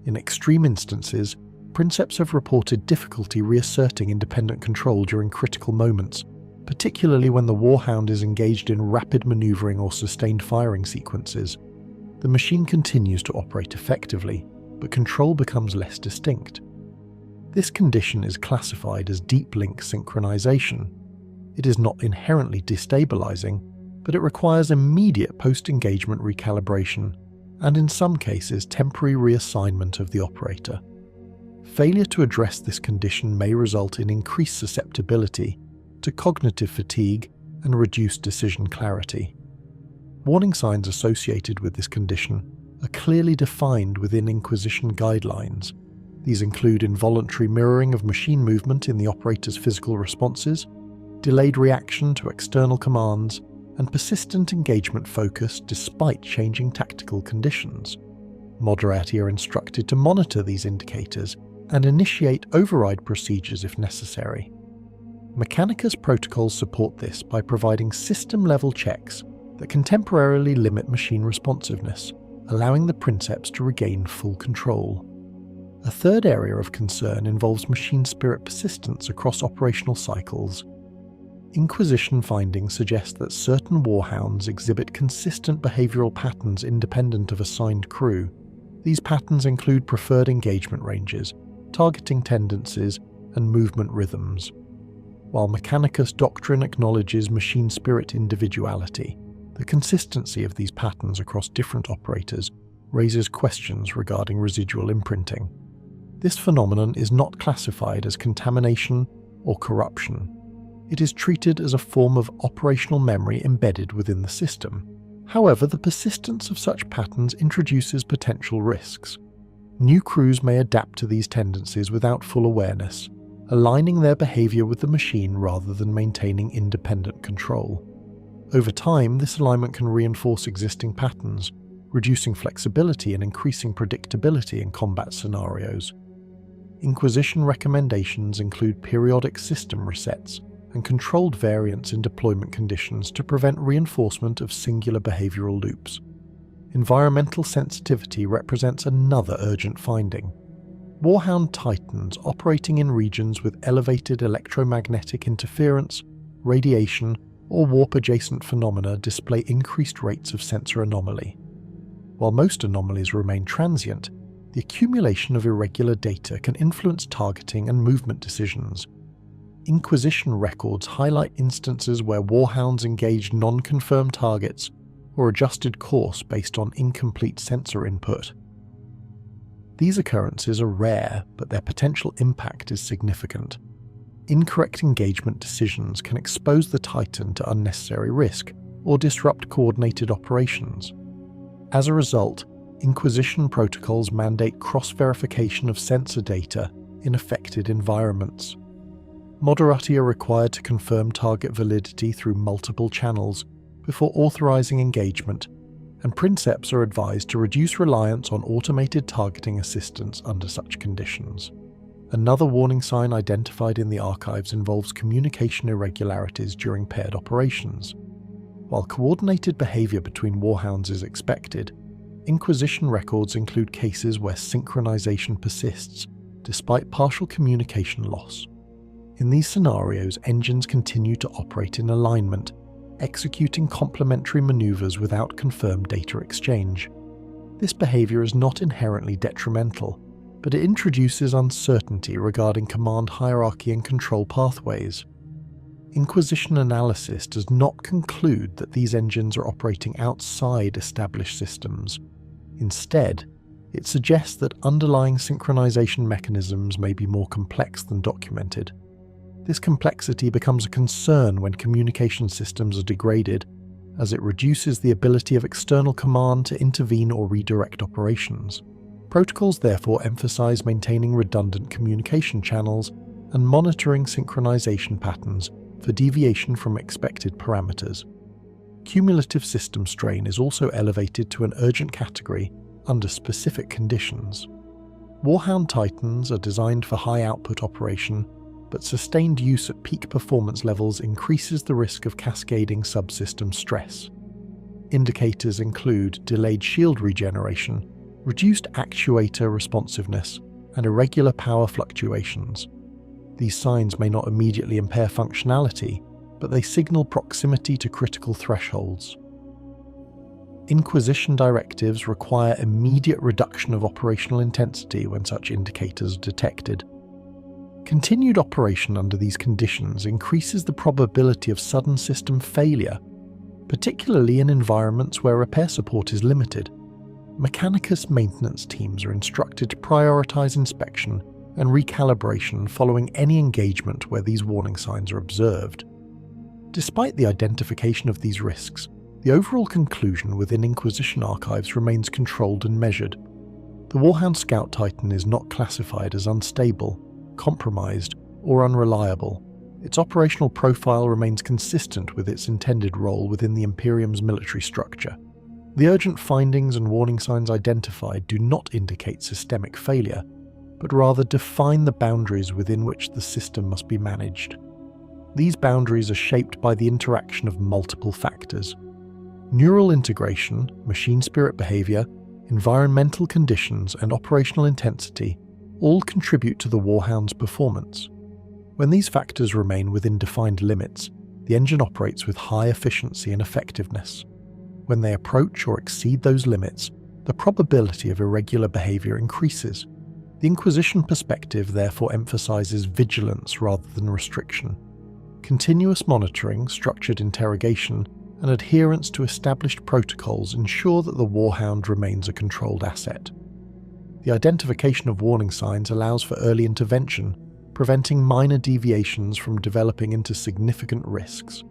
[SPEAKER 1] In extreme instances, Princeps have reported difficulty reasserting independent control during critical moments, particularly when the Warhound is engaged in rapid maneuvering or sustained firing sequences. The machine continues to operate effectively, but control becomes less distinct. This condition is classified as deep link synchronization. It is not inherently destabilizing, but it requires immediate post-engagement recalibration, and in some cases temporary reassignment of the operator. Failure to address this condition may result in increased susceptibility to cognitive fatigue and reduced decision clarity. Warning signs associated with this condition are clearly defined within Inquisition guidelines. These include involuntary mirroring of machine movement in the operator's physical responses, delayed reaction to external commands, and persistent engagement focus despite changing tactical conditions. Moderati are instructed to monitor these indicators and initiate override procedures if necessary. Mechanicus protocols support this by providing system-level checks that can temporarily limit machine responsiveness, allowing the Princeps to regain full control. A third area of concern involves machine spirit persistence across operational cycles. Inquisition findings suggest that certain Warhounds exhibit consistent behavioral patterns independent of assigned crew. These patterns include preferred engagement ranges, targeting tendencies, and movement rhythms. While Mechanicus doctrine acknowledges machine spirit individuality, the consistency of these patterns across different operators raises questions regarding residual imprinting. This phenomenon is not classified as contamination or corruption. It is treated as a form of operational memory embedded within the system. However, the persistence of such patterns introduces potential risks. New crews may adapt to these tendencies without full awareness, aligning their behavior with the machine rather than maintaining independent control. Over time, this alignment can reinforce existing patterns, reducing flexibility and increasing predictability in combat scenarios. Inquisition recommendations include periodic system resets and controlled variance in deployment conditions to prevent reinforcement of singular behavioral loops. Environmental sensitivity represents another urgent finding. Warhound Titans operating in regions with elevated electromagnetic interference, radiation, or warp-adjacent phenomena display increased rates of sensor anomaly. While most anomalies remain transient, the accumulation of irregular data can influence targeting and movement decisions. Inquisition records highlight instances where Warhounds engaged non-confirmed targets or adjusted course based on incomplete sensor input. These occurrences are rare, but their potential impact is significant. Incorrect engagement decisions can expose the Titan to unnecessary risk or disrupt coordinated operations. As a result, Inquisition protocols mandate cross-verification of sensor data in affected environments. Moderati are required to confirm target validity through multiple channels before authorizing engagement, and Princeps are advised to reduce reliance on automated targeting assistance under such conditions. Another warning sign identified in the archives involves communication irregularities during paired operations. While coordinated behavior between Warhounds is expected, Inquisition records include cases where synchronization persists, despite partial communication loss. In these scenarios, engines continue to operate in alignment, executing complementary maneuvers without confirmed data exchange. This behavior is not inherently detrimental, but it introduces uncertainty regarding command hierarchy and control pathways. Inquisition analysis does not conclude that these engines are operating outside established systems. Instead, it suggests that underlying synchronization mechanisms may be more complex than documented. This complexity becomes a concern when communication systems are degraded, as it reduces the ability of external command to intervene or redirect operations. Protocols therefore emphasize maintaining redundant communication channels and monitoring synchronization patterns for deviation from expected parameters. Cumulative system strain is also elevated to an urgent category under specific conditions. Warhound Titans are designed for high output operation, but sustained use at peak performance levels increases the risk of cascading subsystem stress. Indicators include delayed shield regeneration, reduced actuator responsiveness, and irregular power fluctuations. These signs may not immediately impair functionality, but they signal proximity to critical thresholds. Inquisition directives require immediate reduction of operational intensity when such indicators are detected. Continued operation under these conditions increases the probability of sudden system failure, particularly in environments where repair support is limited. Mechanicus maintenance teams are instructed to prioritize inspection and recalibration following any engagement where these warning signs are observed. Despite the identification of these risks, the overall conclusion within Inquisition archives remains controlled and measured. The Warhound Scout Titan is not classified as unstable, compromised, or unreliable. Its operational profile remains consistent with its intended role within the Imperium's military structure. The urgent findings and warning signs identified do not indicate systemic failure, but rather define the boundaries within which the system must be managed. These boundaries are shaped by the interaction of multiple factors. Neural integration, machine spirit behavior, environmental conditions, and operational intensity all contribute to the Warhound's performance. When these factors remain within defined limits, the engine operates with high efficiency and effectiveness. When they approach or exceed those limits, the probability of irregular behavior increases. The Inquisition perspective therefore emphasizes vigilance rather than restriction. Continuous monitoring, structured interrogation, and adherence to established protocols ensure that the Warhound remains a controlled asset. The identification of warning signs allows for early intervention, preventing minor deviations from developing into significant risks.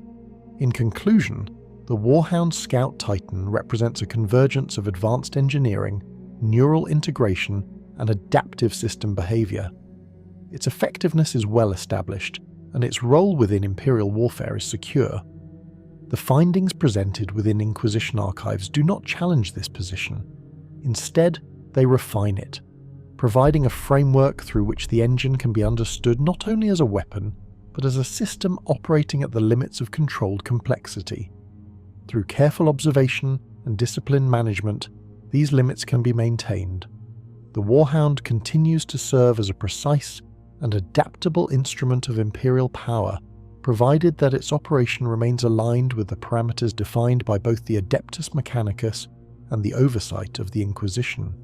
[SPEAKER 1] In conclusion, the Warhound Scout Titan represents a convergence of advanced engineering, neural integration, and adaptive system behavior. Its effectiveness is well established, and its role within Imperial warfare is secure. The findings presented within Inquisition archives do not challenge this position. Instead, they refine it, providing a framework through which the engine can be understood not only as a weapon, but as a system operating at the limits of controlled complexity. Through careful observation and disciplined management, these limits can be maintained. The Warhound continues to serve as a precise and adaptable instrument of Imperial power, provided that its operation remains aligned with the parameters defined by both the Adeptus Mechanicus and the oversight of the Inquisition.